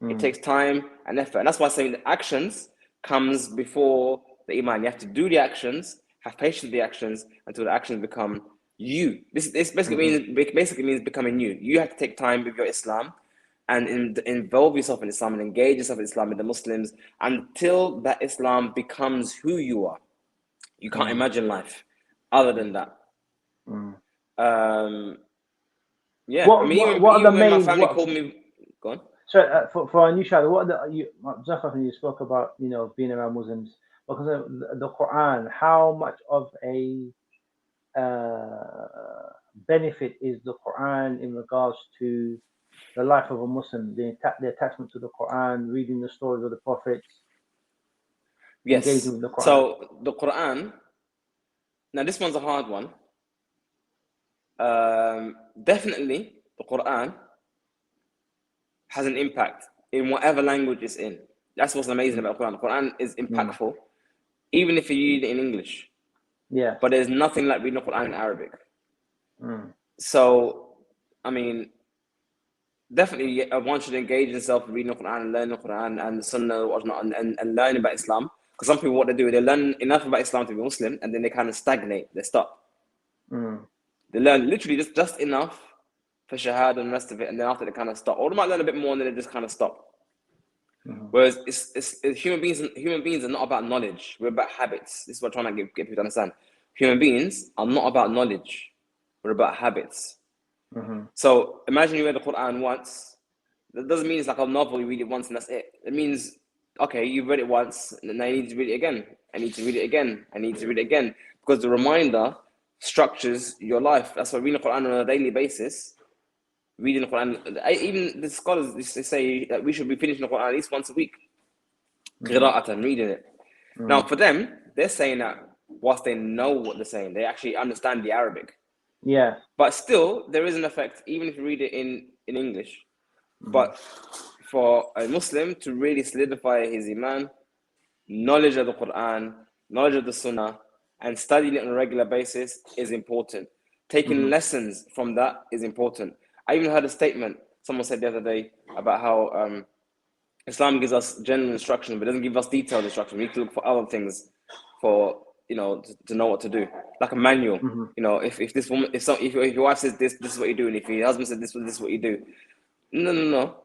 It Mm. takes time and effort. And that's why I'm saying the actions comes before the iman. You have to do the actions, have patience with the actions until the actions become you. This Mm-hmm. basically means becoming you. You have to take time with your Islam and involve yourself in Islam and engage yourself in Islam with the Muslims until that Islam becomes who you are. You can't Mm. imagine life other than that. Mm. Um, yeah, I What mean, what what are the even when my main family what? called me, go on. So for our new shadow, what are the you? Just like you spoke about, being around Muslims, because of the Quran. How much of a benefit is the Quran in regards to the life of a Muslim, the attachment to the Quran, reading the stories of the prophets, engaging Yes. with the Quran. So the Quran. Now this one's a hard one. Definitely, the Quran has an impact in whatever language it's in. That's what's amazing Mm. about the Quran. The Quran is Mm. impactful, even if you read it in English. Yeah. But there's nothing like reading the Quran in Arabic. Mm. So, I mean, definitely one should engage himself in reading the Quran and learn the Quran and the Sunnah or whatnot and learn about Islam. Because some people, what they do, they learn enough about Islam to be Muslim and then they kind of stagnate, they stop. Mm. They learn literally just enough for Shahada and the rest of it, and then after they kind of stop. Or they might learn a bit more and then they just kind of stop. Mm. Whereas human beings are not about knowledge. We're about habits. This is what I'm trying to get people to understand. Human beings are not about knowledge. We're about habits. Mm. So imagine you read the Quran once. That doesn't mean it's like a novel, you read it once and that's it. It means, okay, you've read it once, and now you need to read it again. I need to read it again. I need to read it again. Because the reminder structures your life. That's why reading the Quran on a daily basis, reading the Quran, even the scholars, they say that we should be finishing the Quran at least once a week. Mm. Qira'atan, reading it. Now, Mm. for them, they're saying that whilst they know what they're saying, they actually understand the Arabic. Yeah. But still, there is an effect, even if you read it in English. Mm. But for a Muslim to really solidify his iman, knowledge of the Quran, knowledge of the Sunnah, and studying it on a regular basis is important. Taking Mm. lessons from that is important. I even heard a statement. someone said the other day about how Islam gives us general instruction, but doesn't give us detailed instruction. We need to look for other things for, to know what to do, like a manual. If this woman, if your wife says this is what you do, and if your husband says this is what you do. No.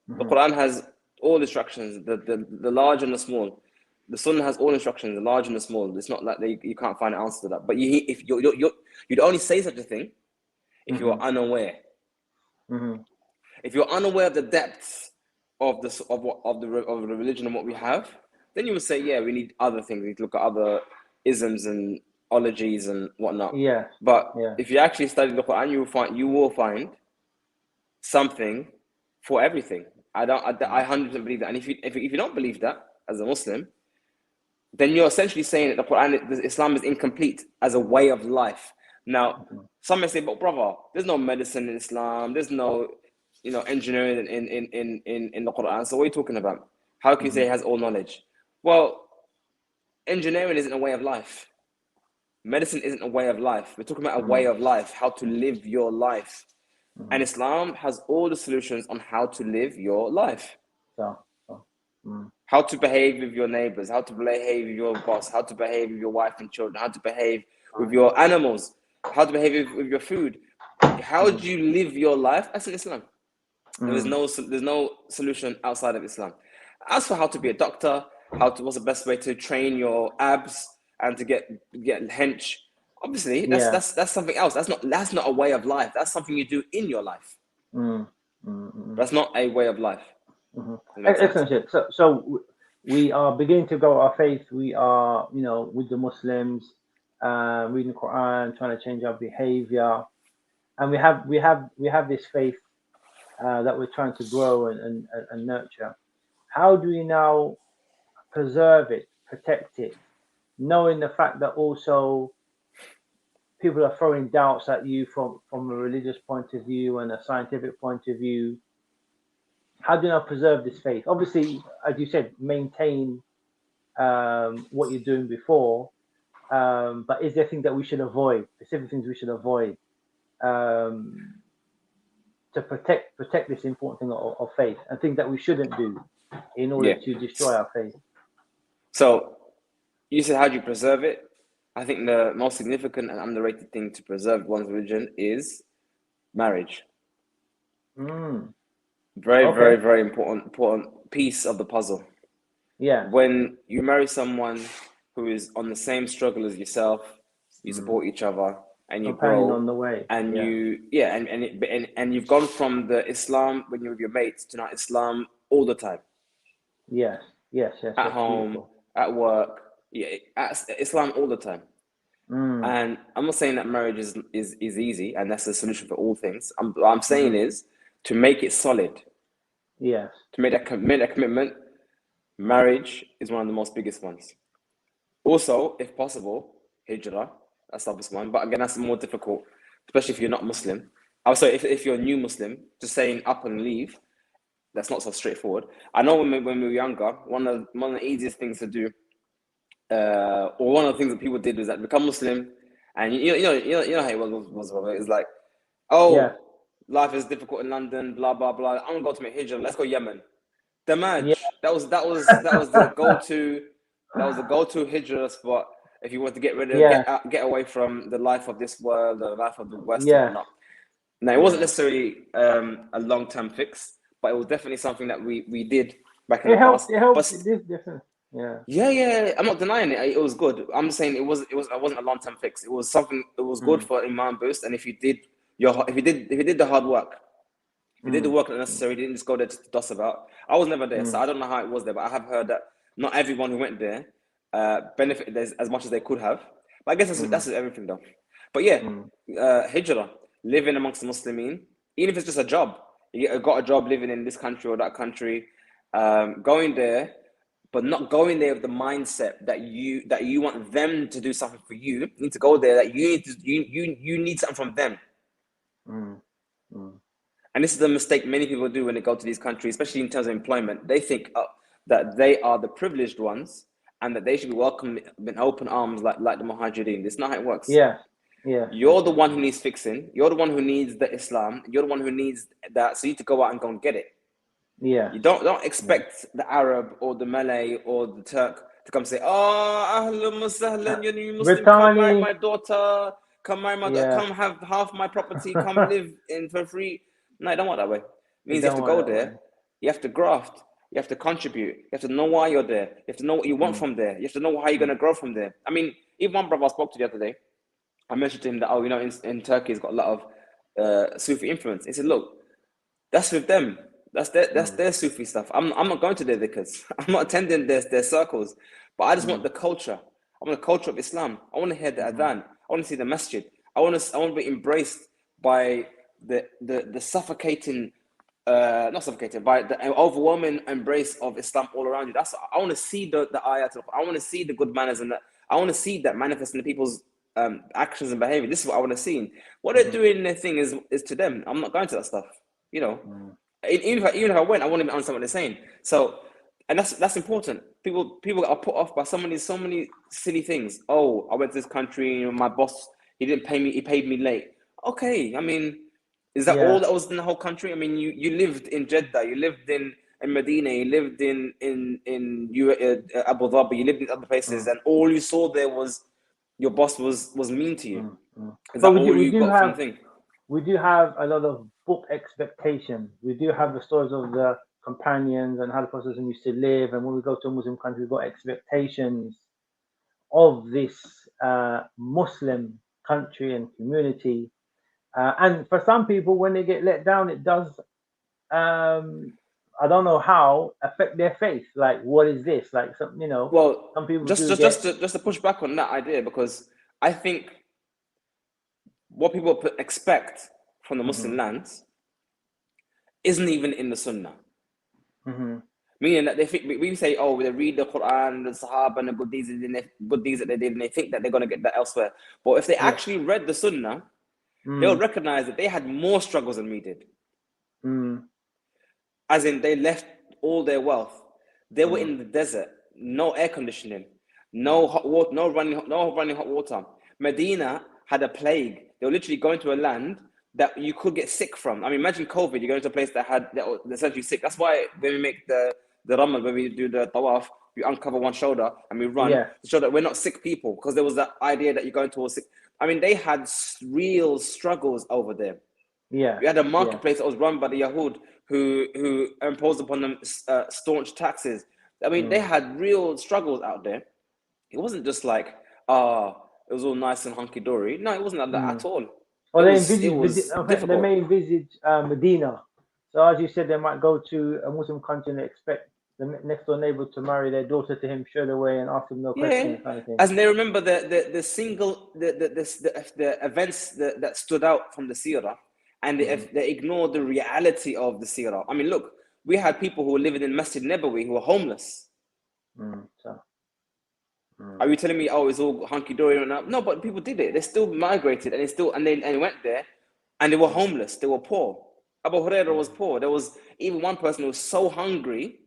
The Quran has all instructions, the large and the small. The Sunnah has all instructions, the large and the small. It's not like you can't find an answer to that. But you'd only say such a thing if you are unaware. If you're unaware of the depths of the religion and what we have, then you would say, yeah, we need other things. We need to look at other isms and ologies and whatnot. But if you actually study the Quran, you will find something for everything. I 100% believe that. And if you don't believe that as a Muslim, then you're essentially saying that the Quran, Islam is incomplete as a way of life. Now, some may say, but brother, there's no medicine in Islam. There's no, engineering in the Quran. So what are you talking about? How can you say it has all knowledge? Well, engineering isn't a way of life. Medicine isn't a way of life. We're talking about a way of life, how to live your life. And Islam has all the solutions on how to live your life. How to behave with your neighbors, how to behave with your boss, how to behave with your wife and children, how to behave with your animals, how to behave with your food. How do you live your life? That's in Islam. There's no solution outside of Islam. As for how to be a doctor, what's the best way to train your abs and to get hench, obviously that's something else. That's not a way of life. That's something you do in your life. That's not a way of life. Excellent. So we are beginning to grow our faith. We are, with the Muslims, reading the Quran, trying to change our behavior, and we have this faith that we're trying to grow and nurture. How do we now preserve it, protect it, knowing the fact that also people are throwing doubts at you from a religious point of view and a scientific point of view? How do you now preserve this faith? Obviously, as you said, maintain what you're doing before, but is there things that we should avoid, specific things we should avoid to protect this important thing of faith, and things that we shouldn't do in order to destroy our faith? So you said, how do you preserve it? I think the most significant and underrated thing to preserve one's religion is marriage. Very, very important piece of the puzzle. When you marry someone who is on the same struggle as yourself, you support each other and you grow on the way. And you've gone from the Islam when you're with your mates to now Islam all the time. Yes. At home, beautiful. At work, Islam all the time. And I'm not saying that marriage is easy and that's the solution for all things. What I'm saying is to make it solid. Yes. To make that commitment, marriage is one of the most biggest ones. Also, if possible, hijrah, that's the obvious one. But again, that's more difficult, especially if you're not Muslim. I would say if you're a new Muslim, just saying up and leave, that's not so straightforward. I know when we were younger, one of the easiest things to do, or one of the things that people did was that become Muslim, and you know how it was. It was like, life is difficult in London, blah blah blah. I'm gonna go to my hijrah. Let's go Yemen. The Maj. That was the go-to hijrah spot if you want to get rid of get away from the life of this world, the life of the West and whatnot. Now it wasn't necessarily a long-term fix, but it was definitely something that we did back in the past. It helped. It did different. Yeah. I'm not denying it. It was good. I'm just saying it wasn't a long-term fix. It was something. It was good for iman boost, and if you did the hard work, if you did the work necessary, you didn't just go there to doss about. I was never there, so I don't know how it was there, but I have heard that not everyone who went there benefited as much as they could have. But I guess that's everything though. But hijrah, living amongst the Muslimin, even if it's just a job, you got a job living in this country or that country, going there, but not going there with the mindset that you want them to do something for you. You need to go there that you need something from them. And this is the mistake many people do when they go to these countries, especially in terms of employment. They think that they are the privileged ones and that they should be welcomed in open arms like the Muhajirin. That's not how it works. Yeah. Yeah. You're the one who needs fixing. You're the one who needs the Islam. You're the one who needs that. So you need to go out and go and get it. Yeah. You don't expect the Arab or the Malay or the Turk to come say, "Oh, ahlan wa sahlan, you're a new Muslim. Come marry Brittany. my daughter. Come marry my daughter. Yeah. Come have half my property. Come live in for free." No, I don't want that way. It You means you have don't to want go that way. there. You have to graft. You have to contribute. You have to know why you're there. You have to know what you want from there. You have to know how you're going to grow from there. I mean, even one brother I spoke to the other day, I mentioned to him that, in Turkey, it's got a lot of Sufi influence. He said, look, that's with them. That's their Sufi stuff. I'm not going to their dhikrs. I'm not attending their circles. But I just want the culture. I want the culture of Islam. I want to hear the adhan. I want to see the masjid. I want to be embraced by the suffocating, not suffocating, by the overwhelming embrace of Islam all around you. I want to see the ayat. I want to see the good manners, and I want to see that manifest in the people's actions and behavior. This is what I want to see. What they're doing in their thing is to them. I'm not going to that stuff. Even if I went, I wouldn't understand what they're saying. So, and that's important. People are put off by so many silly things. Oh, I went to this country, my boss, he didn't pay me, he paid me late. Okay, I mean, is that all that was in the whole country? I mean, you lived in Jeddah, you lived in Medina, you lived in Abu Dhabi, you lived in other places, and all you saw there was your boss was mean to you. Is that all you got from the thing? We do have a lot of book expectations. We do have the stories of the companions and how the Prophet used to live. And when we go to a Muslim country, we've got expectations of this Muslim country and community. And for some people, when they get let down, it does, I don't know how, affect their faith. Like, what is this? Like, Well, some people just to push back on that idea, because I think what people expect from the Muslim lands isn't even in the Sunnah. Meaning that they think, we say, oh, they read the Quran, the Sahaba, and the good deeds that they did, and they think that they're going to get that elsewhere. But if they actually read the Sunnah, they'll recognize that they had more struggles than we did. As in, they left all their wealth. They were in the desert, no air conditioning, no hot water, no running hot water. Medina had a plague. They were literally going to a land that you could get sick from. I mean, imagine COVID. You're going to a place that said you sick. That's why when we make the ramal, when we do the tawaf, we uncover one shoulder and we run to show that we're not sick people, because there was that idea that you're going to a sick. I mean, they had real struggles over there. We had a marketplace that was run by the Yahud who imposed upon them staunch taxes. I mean, they had real struggles out there. It wasn't just like, it was all nice and hunky-dory. No, it wasn't like that at all. Or they may envisage Medina. So as you said, they might go to a Muslim country and expect the next door neighbor to marry their daughter to him straight away and ask him no questions, kind of thing. As they remember the events that stood out from the seerah, and they ignored the reality of the seerah. I mean, look, we had people who were living in Masjid Nabawi who were homeless. Are you telling me, oh, it's all hunky-dory or not? No, but people did it. They still migrated, and they went there, and they were homeless. They were poor. Abu Hurairah was poor. There was even one person who was so hungry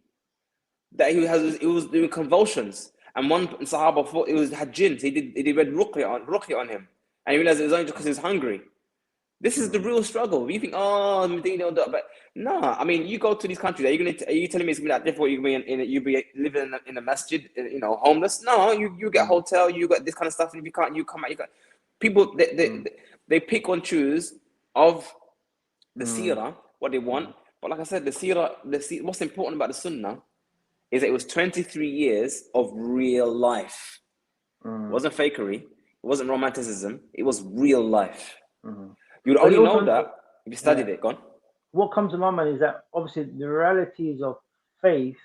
that he was doing convulsions, and one Sahaba thought had jinn. He read ruqya on him, and he realized it was only because he was hungry. This is the real struggle. You think, oh, Medina, but no. I mean, you go to these countries. Are you telling me it's gonna be that difficult? You be living in a masjid, homeless? No, you get a hotel. You got this kind of stuff, and if you can't, you come out. People they pick and choose of the seerah what they want. But like I said, the seerah, what's important about the sunnah is that it was 23 years of real life. It wasn't fakery. It wasn't romanticism. It was real life. You would only know that if you studied it. Go on. What comes to my mind is that obviously the realities of faith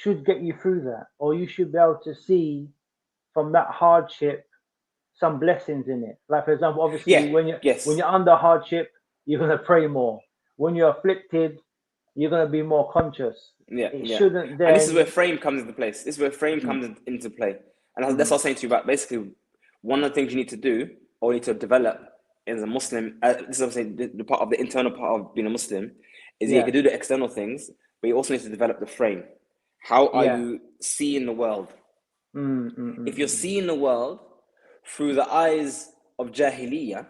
should get you through that, or you should be able to see from that hardship some blessings in it. Like, for example, obviously when you're under hardship, you're gonna pray more. When you're afflicted, you're gonna be more conscious. Shouldn't then. And this is where frame comes into place. This is where frame comes into play. And that's what I was saying to you about basically one of the things you need to do or need to develop as a Muslim. This is obviously the part of the internal part of being a Muslim is you can do the external things, but you also need to develop the frame. How are you seeing the world? If you're seeing the world through the eyes of Jahiliyyah,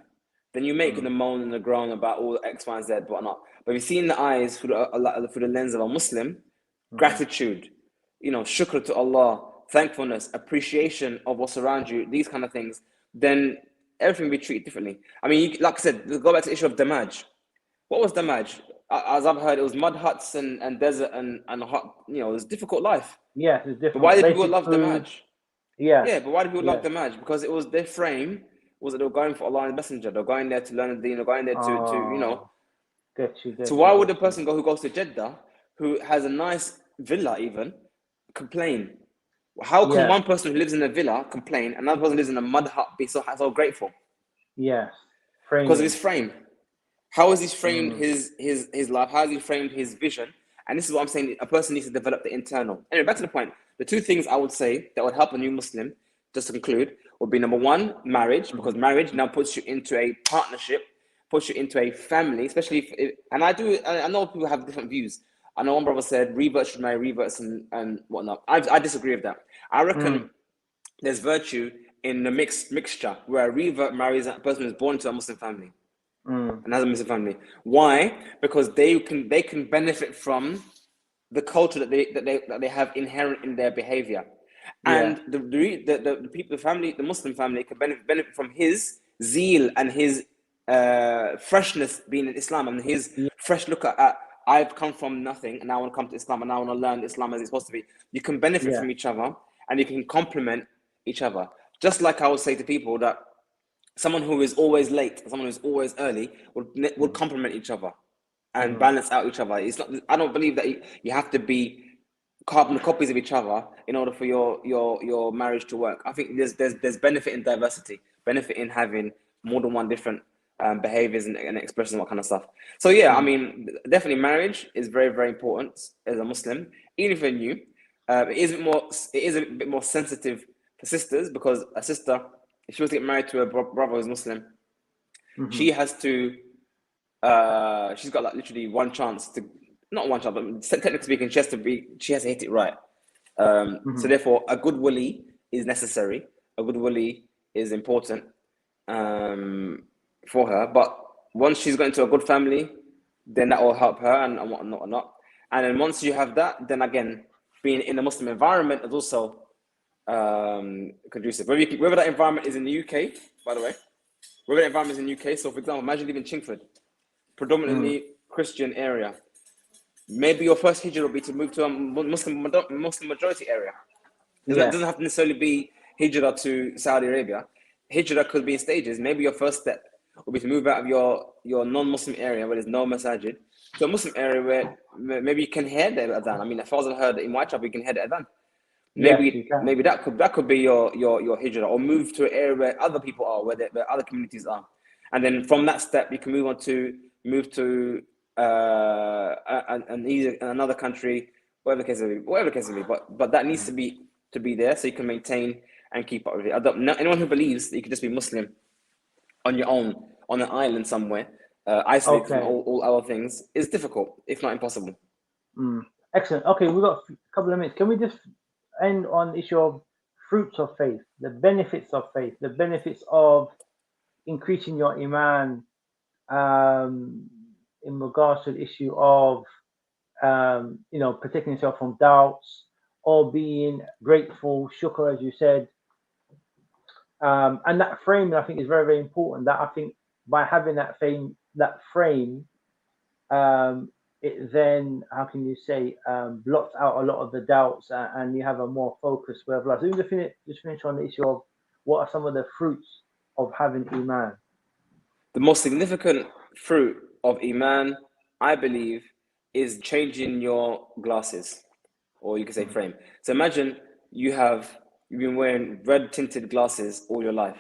then you're making a moan and a groan about all X, Y, and Z, whatnot. But if you see in the eyes through the lens of a Muslim, gratitude, shukr to Allah, thankfulness, appreciation of what's around you, these kind of things, then everything will be treated differently. I mean, like I said, go back to the issue of damaj. What was damaj? As I've heard, it was mud huts and desert and hot, it was a difficult life. Yes, it's different. But why did Basic people love damaj? Yeah. Yeah, but why do people love damaj? Because it was their frame was that they were going for Allah and the Messenger. They're going there to learn the deen. They're going there to. Get you. So why would a person who goes to Jeddah, who has a nice villa even, complain? How can one person who lives in a villa complain, and another person who lives in a mud hut be so grateful? Yes. Because of his frame. How has he framed his life? How has he framed his vision? And this is what I'm saying. A person needs to develop the internal. Anyway, back to the point. The two things I would say that would help a new Muslim, just to conclude, would be number one, marriage, because marriage now puts you into a partnership, puts you into a family, especially and I know people have different views. I know one brother said reverts should marry reverts and whatnot. I disagree with that. I reckon there's virtue in the mixture where a revert marries a person who's born into a Muslim family. And has a Muslim family. Why? Because they can benefit from the culture that they have inherent in their behavior, and the people, the family, the Muslim family can benefit from his zeal and his freshness being in Islam and his fresh look at I've come from nothing and now I want to come to Islam and now I want to learn Islam as it's supposed to be. You can benefit from each other and you can complement each other. Just like I would say to people that someone who is always late, someone who's always early would complement each other and balance out each other. It's not. I don't believe that you have to be carbon copies of each other in order for your marriage to work. I think there's benefit in diversity, benefit in having more than one different behaviors and expressions and that kind of stuff. So yeah, I mean, definitely marriage is very, very important as a Muslim, even if you're new. It is a bit more sensitive for sisters because a sister, if she was to get married to a brother who's Muslim, she has to. She's got like literally one chance to, not one chance, but technically speaking, she has to hit it right. So therefore, a good wali is necessary. A good wali is important for her. But once she's got into a good family, then that will help her and whatnot. And then once you have that, then again, being in a Muslim environment is also conducive. Whether that environment is in the UK, by the way, whether that environment is in the UK. So for example, imagine living in Chingford, predominantly Christian area. Maybe your first hijrah will be to move to a Muslim majority area. It doesn't have to necessarily be hijrah to Saudi Arabia. Hijrah could be in stages. Maybe your first step will be to move out of your non-Muslim area where there's no masajid to a Muslim area where maybe you can hear the adhan. I mean, if I wasn't heard in Whitechapel, you can hear the adhan. Maybe that could be your hijrah, or move to an area where other people are, where other communities are, and then from that step you can move to another country, whatever the case may be. But that needs to be there so you can maintain and keep up with it. I don't know anyone who believes that you could just be Muslim on your own on an island somewhere, isolated from all other things, is difficult, if not impossible. Excellent. Okay, we've got a couple of minutes. Can we just end on the issue of fruits of faith, the benefits of faith, the benefits of increasing your iman, in regards to the issue of protecting yourself from doubts or being grateful, shukr, as you said, and that frame I think is very, very important. That I think by having that frame, it then, how can you say, blots out a lot of the doubts, and you have a more focused way of life. So we just finish on the issue of what are some of the fruits of having iman. The most significant fruit of iman, I believe, is changing your glasses, or you could say frame. So imagine you've been wearing red tinted glasses all your life.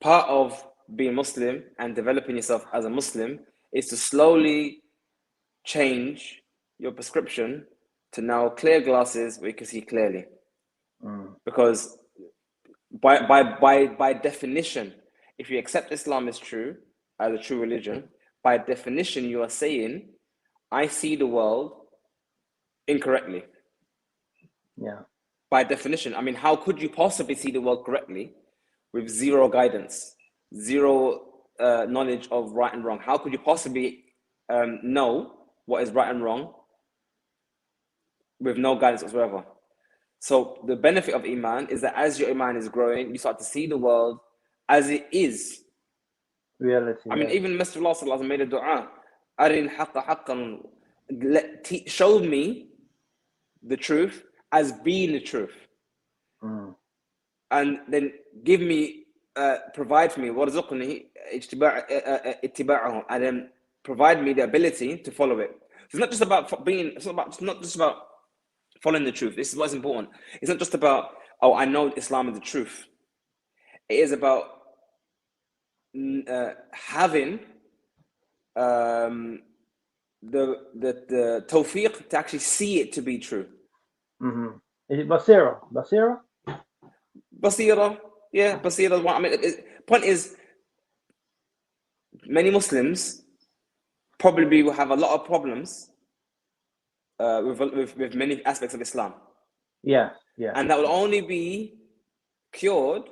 Part of being Muslim and developing yourself as a Muslim is to slowly change your prescription to now clear glasses where you can see clearly. Because by definition, if you accept Islam as true, as a true religion, by definition you are saying, I see the world incorrectly. Yeah. by definition. I mean, how could you possibly see the world correctly with zero guidance, zero knowledge of right and wrong? How could you possibly know what is right and wrong with no guidance whatsoever? So the benefit of iman is that as your iman is growing, you start to see the world as it is. Reality. I mean, even Messenger of Allah Sallallahu Alaihi Wasallam made a dua, Arin haqqa haqqan, show me the truth as being the truth. And then give me, provide for me, warzuqni ittiba'ahu, and then provide me the ability to follow it. So it's not just about being, it's not just about following the truth. This is what's important. It's not just about, oh, I know Islam is the truth. It is about having the tawfiq to actually see it to be true. Is it basira? Basira, yeah, basira. I mean, point is, many Muslims probably will have a lot of problems with many aspects of Islam. Yeah. And that will only be cured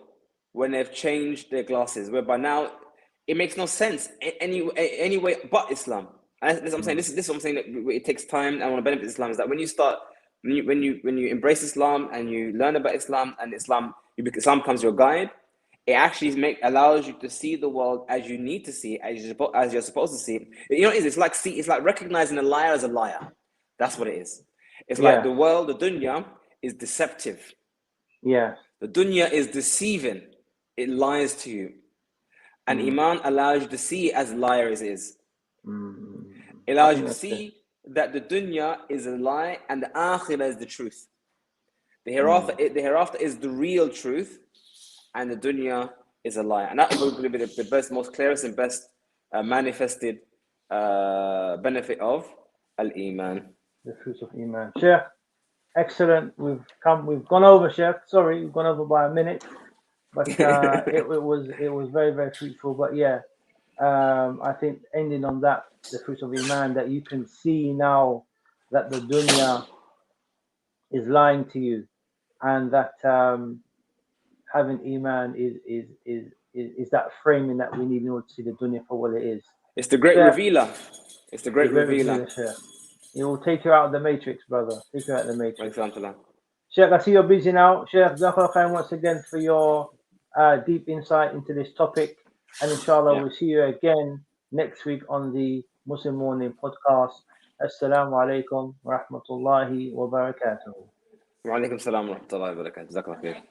when they've changed their glasses, whereby now it makes no sense any way but Islam. And this is what I'm saying. This is what I'm saying, that it takes time. And one of the benefits of Islam is that when you embrace Islam and you learn about Islam, and Islam becomes your guide, it actually allows you to see the world as you need to see it, as you're supposed to see it. You know, it's like recognizing a liar as a liar. That's what it is. It's like the world, the dunya, is deceptive. Yeah. The dunya is deceiving. It lies to you. And iman allows you to see it as liar as it is. It allows you to see that the dunya is a lie and the akhirah is the truth. The hereafter is the real truth, and the dunya is a lie. And that will be the best, most clearest and best manifested benefit of al-iman. The fruits of iman. Sheikh, excellent. We've gone over, Sheikh. Sorry, we've gone over by a minute, but it was very, very fruitful. But yeah, I think ending on that, the fruits of iman, that you can see now that the dunya is lying to you, and that having iman is that framing that we need in order to see the dunya for what it is. It's the great revealer. It's the great revealer. It will take you out of the matrix, brother. Take you out of the matrix. Alhamdulillah. Sheikh, I see you're busy now. Sheikh, Jazakallah khair once again for your deep insight into this topic. And inshallah, we'll see you again next week on the Muslim Morning Podcast. Assalamu alaikum wa rahmatullahi wa barakatuh. Wa alaikum salam wa rahmatullahi wa barakatuh. Jazakallah khair.